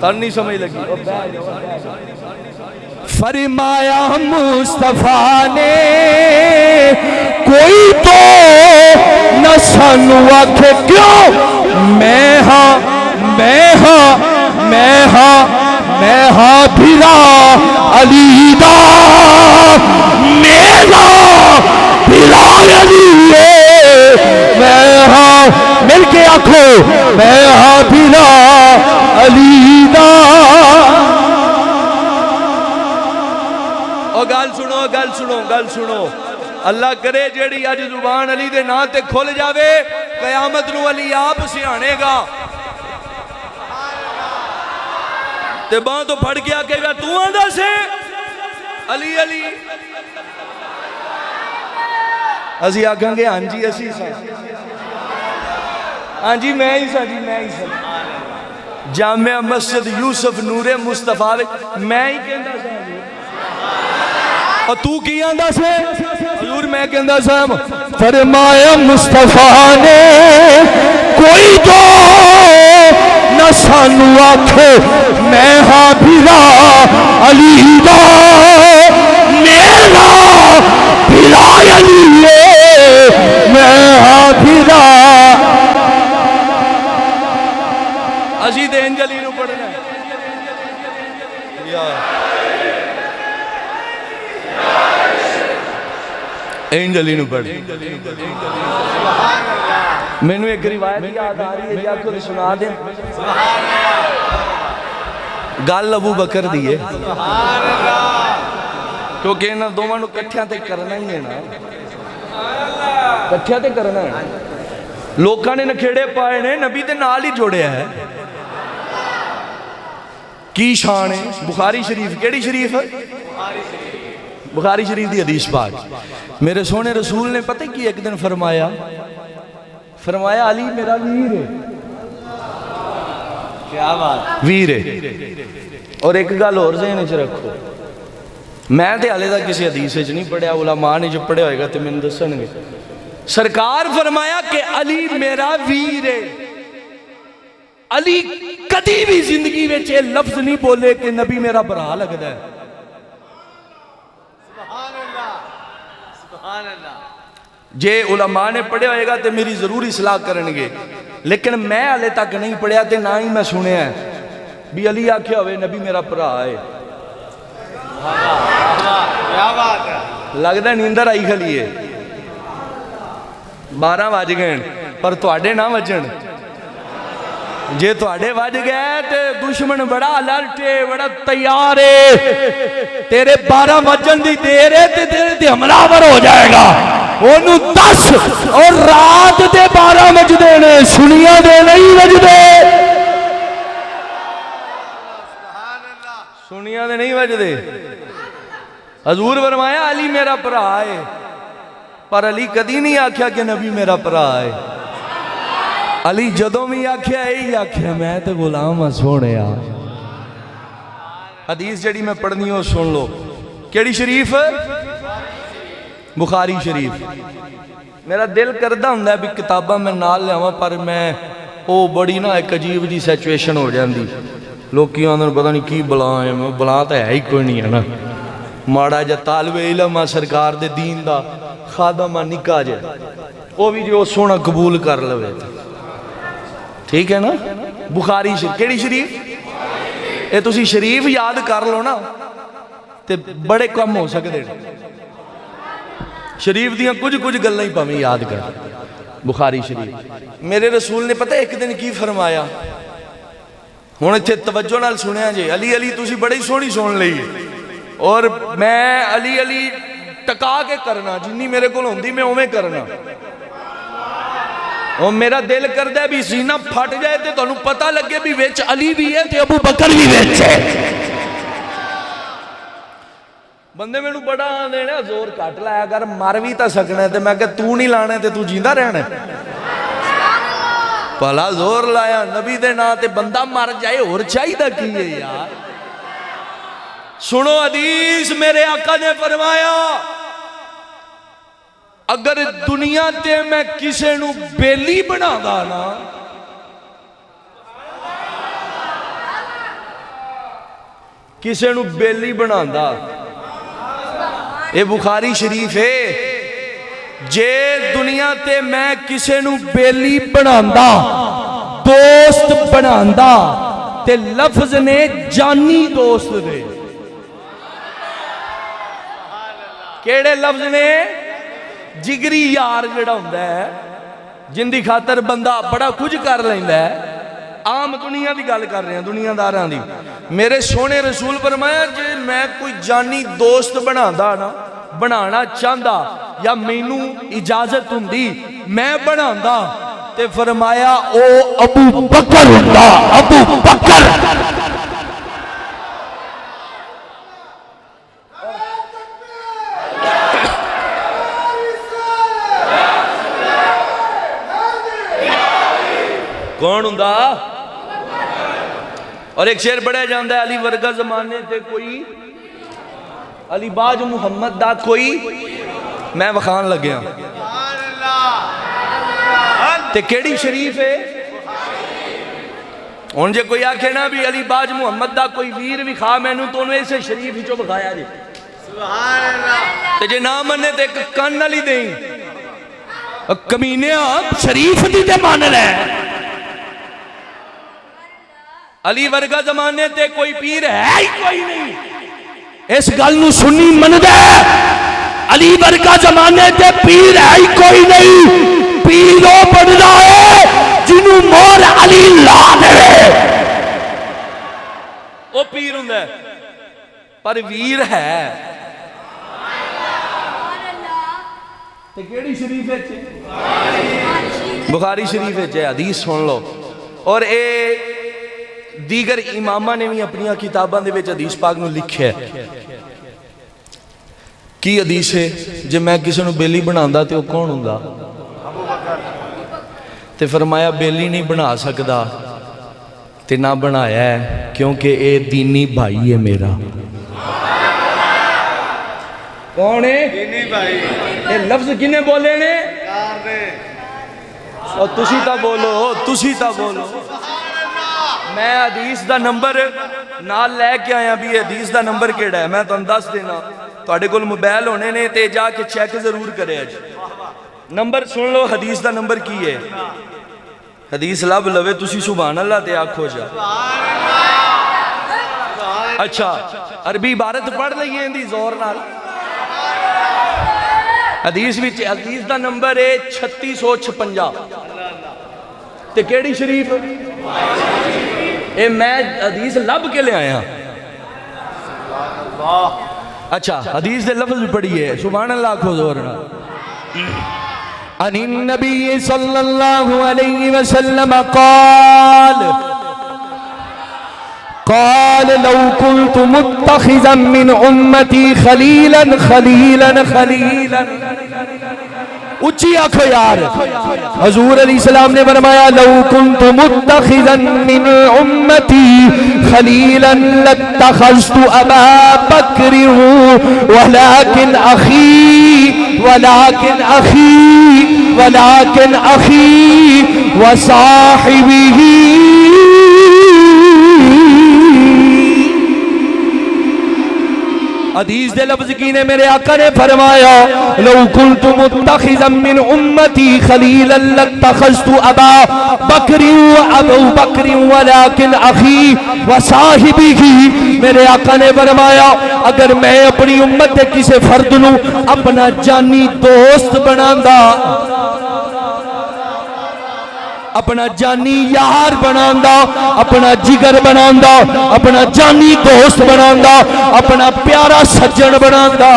D: تن نہیں سمجھ لگی
B: فرمایا مصطفیٰ نے کوئی تو نہ سانو آکھے کیوں میں ہاں بھرا علی دا میرا بھرا علی میں ہاں مل کے آکھو میں ہاں بھرا علی دا
D: گل سنو اللہ کرے جیڑی اج زبان علی دے نا تے کھل جاوے قیامت نو علی آپ سیانے گا تے باں تو پھڑ گیا کہ تو آندہ سے علی علی اسی آگاں گے ہاں جی اسی سا ہاں جی میں ہی سا جامعہ مسجد یوسف نور مصطفیٰ میں ہی کہندہ سا اور تو کی آندہ سے حضور میں کہندہ سا
B: فرمایا مصطفیٰ نے کوئی تو نہ سانو آکھے میں ہاں بھرا علی دا میرا بھرا علی میں ہاں بھرا
D: اسی دے انجلی نو پڑھنا ہے انجلی نو پڑھ میں نے ایک روایت یاد آ رہی ہے جا کو سنا دیں گل ابو بکر دیئے کیونکہ انہاں دوواں نو کٹھیاں تے کرنا ہی ہے نا کٹھیاں تے کرنا ہے لوکاں نے نکھیڑے پائے نے نبی تے نال ہی جوڑے ہے کی شان ہے بخاری شریف کیڑی شریف ہے بخاری شریف دی حدیث پاک میرے سونے رسول نے پتہ کی ایک دن فرمایا علی میرا ویر ہے کیا بات ویر ہے اور ایک گل اور ذہن وچ رکھو میں تے ہلے تک کسی حدیث وچ نہیں پڑھیا علماء نے جو پڑھیا ہوئے گا تے میں دسن گے سرکار فرمایا کہ علی میرا ویر ہے علی کدی بھی زندگی وچ یہ لفظ نہیں بولے کہ نبی میرا برا لگدا ہے جے علماء نے پڑھیا ہوئے گا تے میری ضرور اصلاح کرنگے لیکن میں علی تک نہیں پڑھیا تے نہ ہی میں سنے ہیں بھی علی آکھیا ہوئے نبی میرا پرا ہے لگتا نیندر آئی کھلی ہے 12 بج گئے پر تواڈے نہ وجن جے تواڈے وج گئے تے دشمن بڑا الرٹ ہے بڑا تیار ہے تیرے 12 وجن دی دیر ہے تے تیرے تے حملہ ور ہو جائے گا انہوں 10 اور رات دے 12 وجدے نے سنیا دے نہیں وجدے سنیا دے نہیں وجدے حضور فرمایا علی میرا پرا ہے پر علی کدی نہیں آکھیا کہ نبی میرا پرا ہے علی جدوں بھی آکھیا ہے آکھیا میں تے غلام ہاں سونے حدیث جڑی میں پڑھنی ہو سن لو کیڑی شریف بخاری شریف میرا دل کردہ ہوں بھی کتابہ میں نال لے آواں پر میں او بڑی نا ایک عجیب جی سیچویشن ہو جاندی لوگ کی آندھن پتہ نہیں کی بلا ہے میں بلا تو ہے ہی کوئی نہیں ہے نا ماڑا جا طالب علم سرکار دے دین دا خادمہ نکا جائے وہ بھی جو سونا قبول کر لوے ٹھیک ہے نا بخاری شریف کیڑی شریف اے تسی شریف یاد کر لو نا تے بڑے کم ہو سکتے شریف دیاں کچھ گلیں ہی پاویں یاد کر بخاری شریف میرے رسول نے پتہ ایک دن کی فرمایا ہوں اتنے توجہ نال سنیا جی علی علی تسی بڑی سونی سن لئی اور میں علی علی ٹکا کے کرنا جنی میرے کو ہوندی میں اویں کرنا اور میرا دل کردہ بھی سینہ پھٹ جائے تے تو انہوں پتہ لگے بھی ویچ علی بھی ہے تے ابو بکر بھی ویچ ہے بندے میں نو بڑا آنے نا زور کٹ لایا اگر مروی تا سکنا ہے تے میں کہ تو نہیں لانا ہے تے تو جیندہ رہنا ہے پہلا زور لایا نبی دے نا تے بندہ مر جائے اور چاہی دا کیے یار سنو حدیث میرے آقا نے فرمایا اگر دنیا تے میں کسے نو بیلی بنا گا نا کسے نو بیلی بناندا. اے بخاری شریف ہے. جے دنیا تے میں کسے نو بیلی بناندا دوست بناندا تے لفظ نے جانی دوست دے. کیڑے لفظ نے؟ جگری یار جڑا ہوندا ہے جن دی خاطر بندہ بڑا کچھ کر لیندا ہے. عام دنیا دی گل کر رہے ہیں, دنیا داراں دی. میرے سونے رسول فرمایا جے میں کوئی جانی دوست بناندا نا, بنانا چاہندا یا مینوں اجازت ہوندی میں بناندا تے فرمایا او ابو بکر ہوندا. ابو بکر کون ہوندا؟ اور ایک شعر پڑھیا جاندا ہے, علی ورگا زمانے تے کوئی, علی باج محمد دا کوئی, میں وکھان لگیا تے کیڑی شریف ہے؟ ہن جے کوئی آکھے نا بھی علی باج محمد دا کوئی ویر وکھا مینوں تو انہوں اسے شریف ہی چو بکھایا جی. سبحان اللہ. تے جے نہ منے تے ایک کن علی دیں کمینیا شریف دی تے مان لے. علی ورگا زمانے تے کوئی پیر ہے ہی کوئی نہیں. اس گل نو سنی مندہ ہے. علی ورگا زمانے تے پیر ہے ہی کوئی نہیں. پیرو بندا ہے جنوں مور علی لا دے او پیر ہوندا ہے. پر ویر ہے تے کیڑی شریف ہے؟ بخاری شریف ہے. حدیث سن لو. اور اے دیگر امامہ نے بھی اپنی کتاباں دے وچ حدیث پاک نو لکھیا ہے. کی حدیث ہے؟ جے میں کسی نو بیلی بناندا تے او کون ہوندا؟ تے فرمایا بیلی نہیں بنا سکدا تے نہ بنایا ہے کیونکہ اے دینی بھائی ہے میرا. کون ہے؟ دینی بھائی. اے لفظ کنے بولے نے؟ اور تسی تا بولو, تسی تا بولو. میں حدیث دا نمبر نال لے کے آیا بھی حدیث دا نمبر کیڑا ہے میں تو دس دینا. تواڈے کول موبائل ہونے نے تے جا کے چیک ضرور کرے. اج نمبر سن لو حدیث دا نمبر کی ہے. حدیث لب لوے تسی سبحان اللہ تے آکھو جا. اچھا عربی عبارت پڑھ لئیے اندی زور نال. حدیث وچ حدیث دا نمبر ہے 3656. تے کیڑی شریف؟ اے میں حدیث لب کے لے آیا. اچھا حدیث دے لفظ بھی پڑھیے سبحان اللہ کھو زورنا. عن النبی صلی اللہ علیہ وسلم قال لو كنت متخذا من امتی خلیلا خلیلا خلیلا. اچھی آنکھو یار. حضور علیہ السلام نے فرمایا لو كنت متخذا من امتی خلیلا لاتخذت ابا بکر ولكن اخی وصاحبه. حدیث دے لفظ کی نے میرے آقا نے فرمایا لو كنت متخذا من امتی خلیلا لاتخذت ابا بکر وابو بکر ولكن اخی وصاحبه. میرے آقا نے فرمایا اگر میں اپنی امت کے کسی فرد نو اپنا جانی دوست بناندا, اپنا جانی یار بناندا, اپنا جگر بناندا, اپنا جانی دوست بناندا, اپنا پیارا سجن بناندا.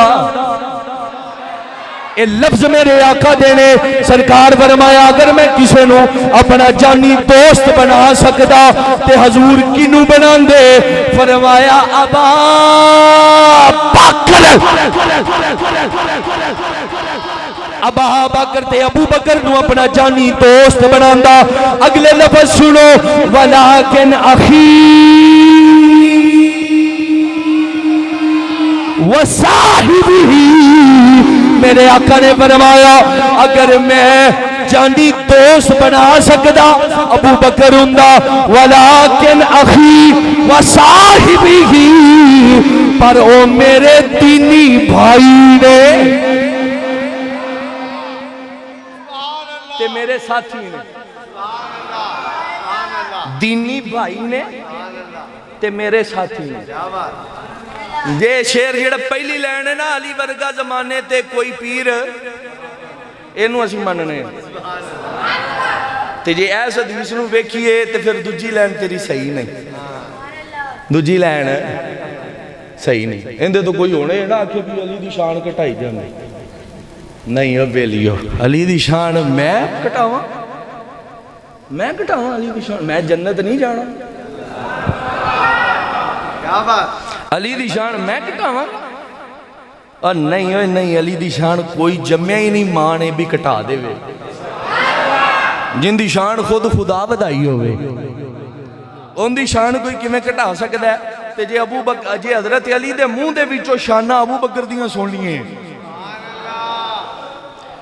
D: اے لفظ میرے آقا دینے سرکار فرمایا اگر میں کسی نو اپنا جانی دوست بنا سکدا تے حضور کنو بنان دے؟ فرمایا ابا بکر. ابا بکر تے ابو بکر نو اپنا جانی دوست بناندا. اگلے لفظ سنو ولیکن اخی وصاحبہ. میرے آقا نے فرمایا اگر میں
B: جانی دوست بنا سکدا ابو بکر ہوندا ولیکن اخی و صاحبی ہی پر او میرے دینی بھائی نے
D: تے میرے ساتھی نے دینی بھائی نے تے میرے ساتھی نے یہ شیر جڑا پہلی لین ہے نا علی ورگا زمانے تے کوئی پیر اینو اسی مننے تے جے ایس حدیث نو ویکھیے تے پھر دوجی لین تیری صحیح نہیں دوجی لین صحیح نہیں اندے تو کوئی ہونے نا کہ بھی علی دی شان کٹائی جانے نہیں اب بیلیو علی دی شان میں کٹاواں علی دی شان میں جنت نہیں جانا کیا بات علی دی شان میں کٹاواں اور نہیں ہوئے نہیں علی دی شان کوئی جمعہ ہی نہیں ماں نے بھی کٹا دے وے جن دی شان خود خدا بدائی ہوئے ان دی شان کوئی کمیں کٹا سکتا ہے تے جے ابو بکر جے حضرت علی دے منہ دے وچوں شانہ ابو بکر دیاں سن لیے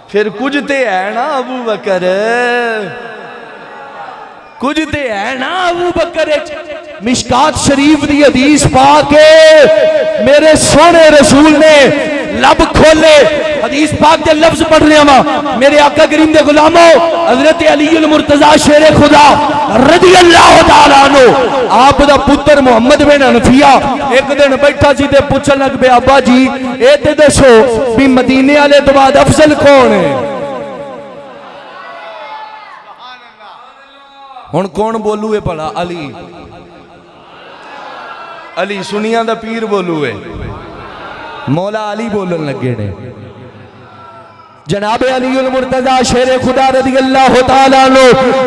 D: پھر کچھ تے ہے نا ابو بکر کچھ تے ہے نا ابو بکر
B: مشکات شریف دی حدیث پاک میرے سونے رسول نے لب کھولے حدیث پاک دے لفظ پڑھ رہے ہاں میرے آقا کریم دے غلاموں حضرت علی المرتضی شیر خدا رضی اللہ تعالیٰ عنہ آپ دا پتر محمد بن حنفیہ ایک دن بیٹھا سی تے پوچھن لگ پیا ابا جی اے تے دسو بھی مدینے والے تو بعد افضل کون ہے
D: ہن کون بولو ہے پڑا علی سنیاں دا پیر بولو ہے مولا علی بولن لگے نے
B: جناب علی المرتضی شیر خدا رضی اللہ تعالیٰ عنہ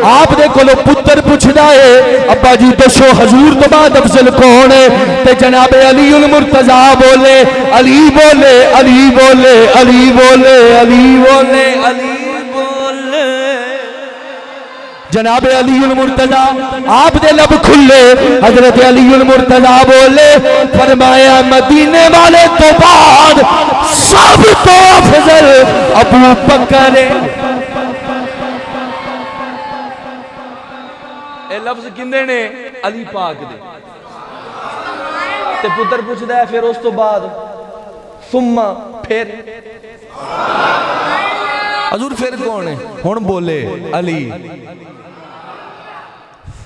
B: آپ دے کولو پتر پوچھدا ہے ابا جی دسو حضور تو بعد افضل کون ہے تے جناب علی المرتضی بولے علی بولے علی بولے علی بولے علی بولے علی جناب علی المرتضی آپ دے لب کھلے حضرت علی المرتضی بولے فرمایا مدینے والے تو بعد سب تو افضل ابو بکر
D: اے لفظ کندے نے علی پاک دے تے پتر پوچھدا ہے پھر اس تو بعد ثم پھر حضور پھر کون ہے ہن بولے علی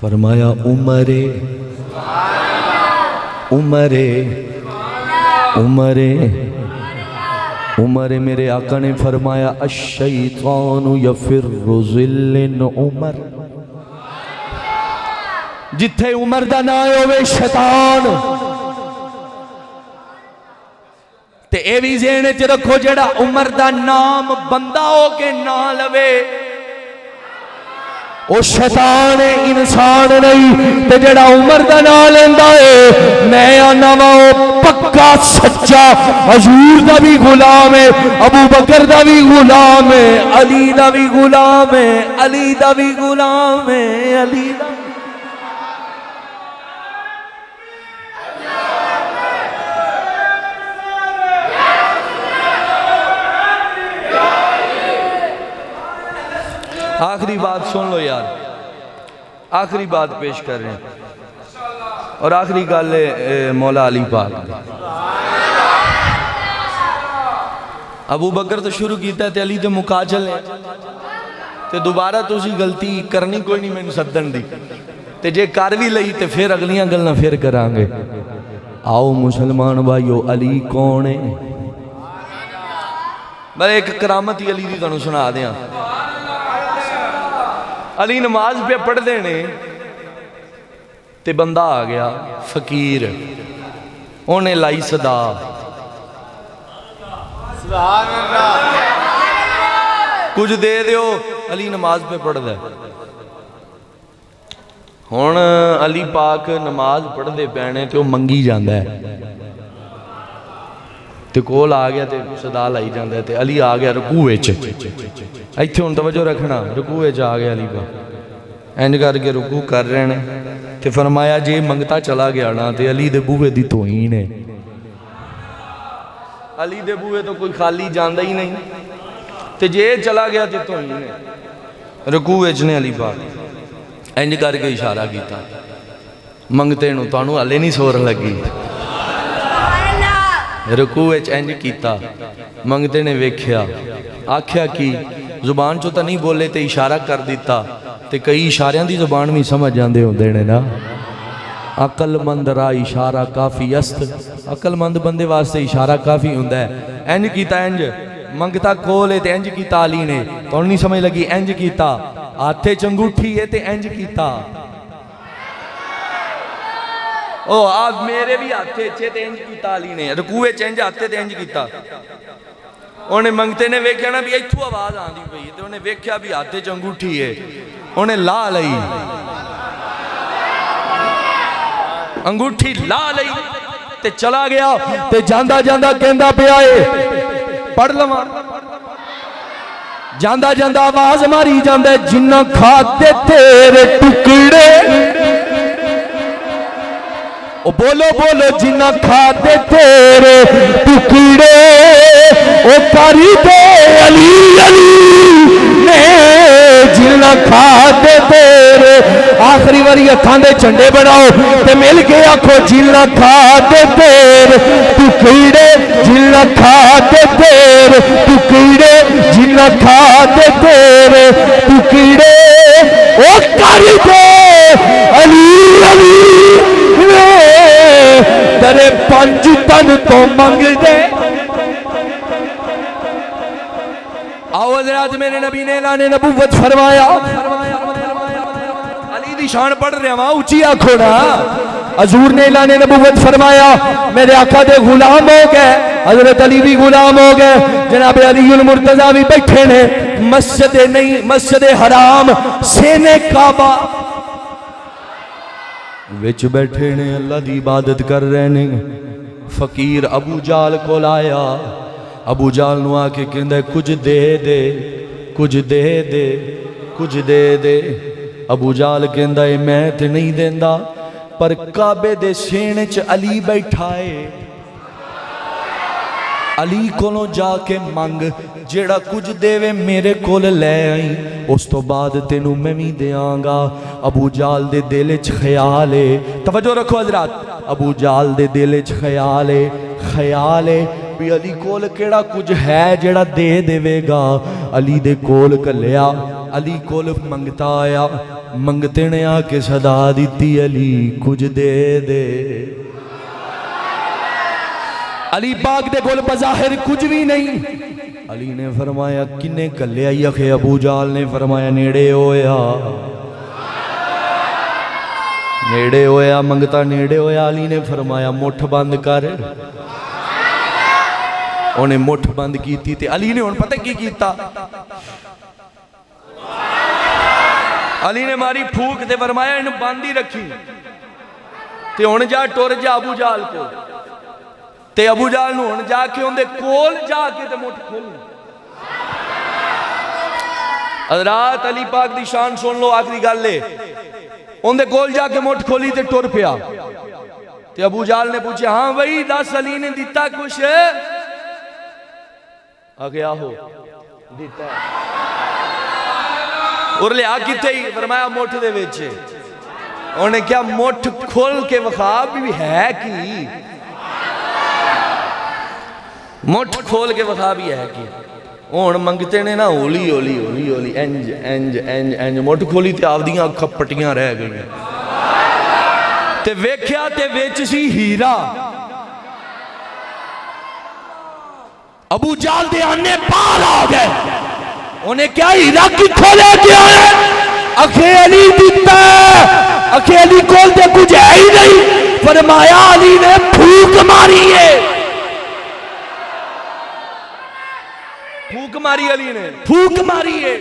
D: فرمایا عمر میرے آقا نے فرمایا الشیطان یفر ظل عمر
B: جتھے عمر دا نام ہوئے شیطان تے اے بھی ذہن وچ رکھو جڑا عمر دا نام بندہ ہو کے نہ لوے او شیطان انسان نہیں تے جڑا عمر دا نام لیندا ہے میں آنا وا او پکا سچا حضور دا بھی غلام ہے ابو بکر دا بھی غلام ہے علی دا بھی غلام ہے علی دا بھی غلام ہے علی دا
D: آخری بات سن لو یار آخری بات پیش کر رہے ہیں اور آخری گل مولا علی پاک ابو بکر تو شروع کیتا ہے تے علی تے مکا چلے تے دوبارہ تو اسی غلطی کرنی کوئی نہیں میں نے سدن دی تے جے کر بھی لئی تے پھر اگلیاں گلنا پھر کرانگے آؤ مسلمان بھائیو علی کون ہے میں ایک کرامتی علی دی تانوں سنا دیاں علی نماز پہ پڑھ دینے تے بندہ آ گیا فقیر انہیں لائی صدا سبحان اللہ کچھ دے دیو علی نماز پہ پڑھ دے ہون علی پاک نماز پڑھ دے پینے تے وہ منگی جاندہ ہے تے کول آ گیا تے صدا لائی جاندہ ہے تے علی آ گیا رکوع وچ ایتھے ہن توجہ رکھنا رکوع وچ آ گیا علی پاک اینج کر کے رکوع کر رہے ہیں تے فرمایا جے منگتا چلا گیا نا تے علی دے بوئے دی توہین ہے علی دے بوئے تو کوئی خالی جاندہ ہی نہیں تے جے چلا گیا تے توہین ہے رکوع وچ نے علی پاک انج کر کے اشارہ کیتا منگتے نو تانوں ہلے نہیں سور لگی رکوع وچ انج کیتا منگتے نے ویکھیا آکھیا کی زبان چو تا نہیں بولے تے اشارہ کر دیتا تے کئی اشاریاں دی زبان بھی سمجھ جاندے ہوندے نے نا عقل مند را اشارہ کافی است عقل مند بندے واسطے اشارہ کافی ہوندا ہے انج کیتا انج منگتا کولے تے انج کیتا علی نے تو نہیں سمجھ لگی انج کیتا ہاتھے چنگوٹھی ہے تے انج کیتا او آپ میرے بھی ہاتھے چھے تے انج کیتا علی نے رکوع وچ انج ہاتھے تے انج کیتا انہیں منگتے نے ویکھیا نا بھی ایتھوں آواز آندی پئی تے انہیں ویکھیا بھی ہاتھے چ انگوٹھی ہے انہیں لا لئی انگوٹھی لا لئی تے چلا گیا
B: تے جاندہ جاندہ کہندا پیا اے پڑھ لواں جاندہ جاندہ آواز ماری جاندہ جنہ کھاتے تیرے ٹکڑے او بولو بولو جنہ کھاتے تیرے ٹکڑے او کری دے علی علی نے جنہ کھاتے تیرے آخری واری ہتھاں دے جھنڈے بناؤ تے مل کے آکھو جنہ کھاتے تیرے ٹکڑے جنہ کھاتے تیرے ٹکڑے جنہ کھاتے تیرے ٹکڑے او کری دے علی علی تیرے پنج تن تو منگ دے آؤ حضرات میرے نبی نے اعلان نبوت فرمایا علی دی شان پڑھ رہے ہیں اونچی آنکھوں نا حضور نے اعلان نبوت فرمایا میرے آقا دے غلام ہو گئے حضرت علی بھی غلام ہو گئے جناب علی المرتضیٰ بھی بیٹھے نے مسجد حرام سینے کعبہ
D: وچ بیٹھے نے اللہ دی عبادت کر رہے نے فقیر ابو جال کو لایا ابو جال نو آ کے کہندا ہے کچھ دے دے کچھ دے دے کچھ دے دے ابو جال کہندا ہے میں تے نہیں دیندا پر کعبے دے سینے چ علی بیٹھا ہے علی کولوں جا کے منگ جیڑا کچھ دے وے میرے کول لے آئی اس تو بعد تینوں میں بھی دیاں گا ابو جال دے دل وچ خیال ہے توجہ رکھو حضرات ابو جال دے دل وچ خیال ہے بھی علی کول کیڑا کچھ ہے جیڑا دے دے وے گا علی دے کول کلیا علی کول منگتا آیا منگتے نے آ کے صدا دیتی علی کچھ دے دے
B: علی پاک دے کول بظاہر کچھ بھی نہیں
D: علی نے فرمایا کنے کلیا یخے ابو جال نے فرمایا نیڑے ہویا منگتا نیڑے ہویا علی نے فرمایا مٹھ بند کر انہیں مٹھ بند کیتی تے علی نے ان پتہ کی کیتا علی نے ماری پھوک تے فرمایا ان بند ہی رکھی تے ان جا ٹور جا ابو جال کو تے ابو جال نو ان جا کے ان دے کول جا کے تے مٹھ کھول حضرات علی پاک دی شان سن لو آخری گل لے ان دے کول جا کے مٹھ کھولی تے ٹور پیا تے ابو جال نے پوچھا ہاں بھئی دس علی نے دیتا کچھ آگے آہو دیتا ہے اور لے آگی تے ہی فرمایا مٹھ دے ویچے انہیں کیا مٹھ کھول کے وخاب بھی ہے کی مٹھ کھول کے وخاب بھی ہے کی اون منگتے نے نا اولی اولی اولی اولی انج انج انج انج مٹھ کھولی تے آف دیاں کھپٹیاں رہ گئی تے ویکھیا تے ویچ سی ہیرا
B: ابو جال دے آنے پار آ گئے انہیں کیا ہیرا کی کھولے کیا ہے اکھے علی دیتا ہے اکھے علی کھول دے کچھ ہے ہی نہیں فرمایا علی نے پھوک ماری ہے
D: پھوک ماری علی نے پھوک ماری ہے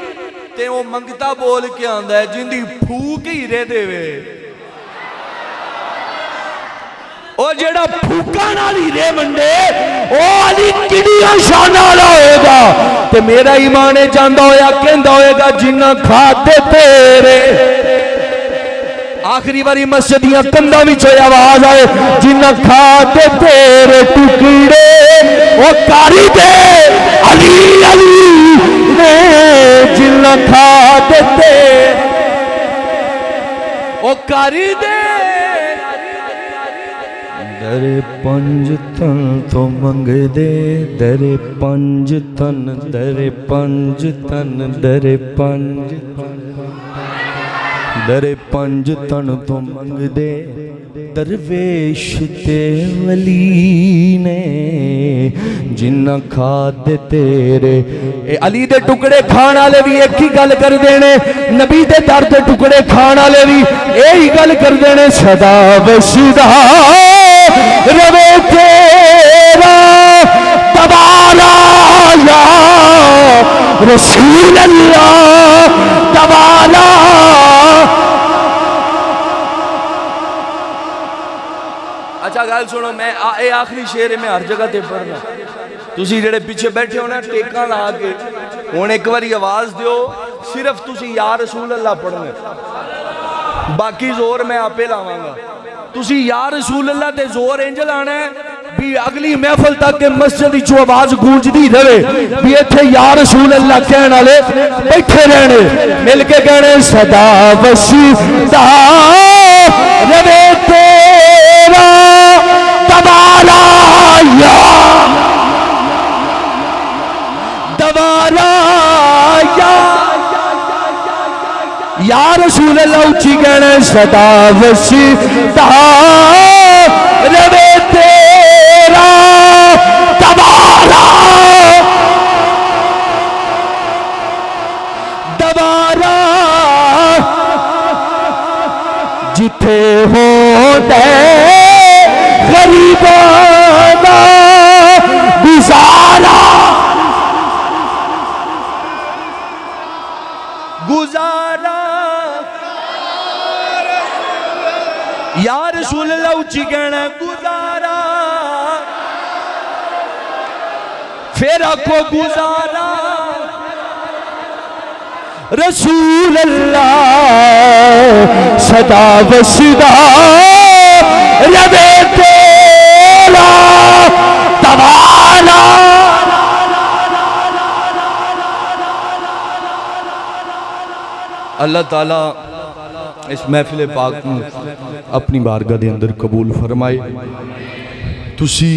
D: تے وہ منگتا بول کے آندہ ہے جن دی پھوک ہی رہ دے وے
B: او جیڑا پھوکا نالی رے منڈے او علی کڑیاں شانہ ہوئے گا تے میرا ایمان جاندہ ہویا کہندہ ہوئے گا جنہ کھاتے تیرے آخری باری مسجدیاں کندہ بھی چھوئے آواز آئے جنہ کھاتے تیرے ٹکڑے او کاری دے علی علی نے جنہ کھاتے کر دے
D: در پنج تن تو منگ دے در پنج تن در پنج تن در پنج در پنج تن تو منگ دے درویش تے ولی نے جنہ کھا دے تیرے
B: علی دے ٹکڑے کھان والے بھی ایک ہی گل کر دینے نبی دے در دے ٹکڑے کھان والے بھی یہی گل کر دینے صدا وشدا روے تیرا تبارا یا رسول اللہ تبارا
D: اچھا گل سنو میں اے آخری شعر میں ہر جگہ تے پڑھنا تسی جڑے پیچھے بیٹھے ہو نا ٹیکاں لا کے ہن ایک باری آواز دیو صرف تسی یا رسول اللہ پڑھنا باقی زور میں آپے لاواں گا تسی یا رسول اللہ تے زور انج لانا ہے بھی اگلی محفل تک کہ مسجد وچ آواز گونجدی رہے بھی ایتھے یا رسول اللہ کہن والے بیٹھے رہنے
B: مل کے کہنے صدا وشدا روے تیرا تبارا یا تبارا یا رسول اللہ اچھی کہنے صدا وشدا روے تیرا تبارا دوبارہ جتھے ہو دے غریباں دا گزارا
D: گزارا یا رسول اللہ اچھی کہنا گزارا پھر آکھو گزارا
B: رسول اللہ صدا وشدا روے تیرا تبارا
D: اللہ تعالیٰ اس محفل پاک میں اپنی بارگاہ دے اندر قبول فرمائے تسی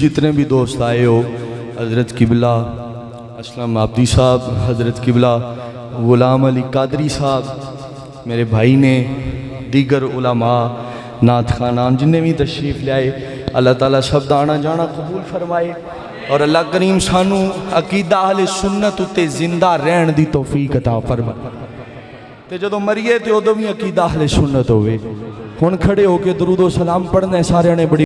D: جتنے بھی دوست آئے ہو حضرت قبلہ اسلام عابدی صاحب حضرت قبلہ غلام علی قادری صاحب میرے بھائی نے دیگر علماء نعت خانان جنہیں بھی تشریف لے آئے اللہ تعالیٰ سب دا آنا جانا قبول فرمائے اور اللہ کریم سانو عقیدہ اہل سنت تے زندہ رہن دی توفیق عطا فرمائے تے جدو مریے تے ادو بھی عقیدہ اہل سنت ہوئے ہن کھڑے ہو کے درود و سلام پڑھنے سارے نے بڑی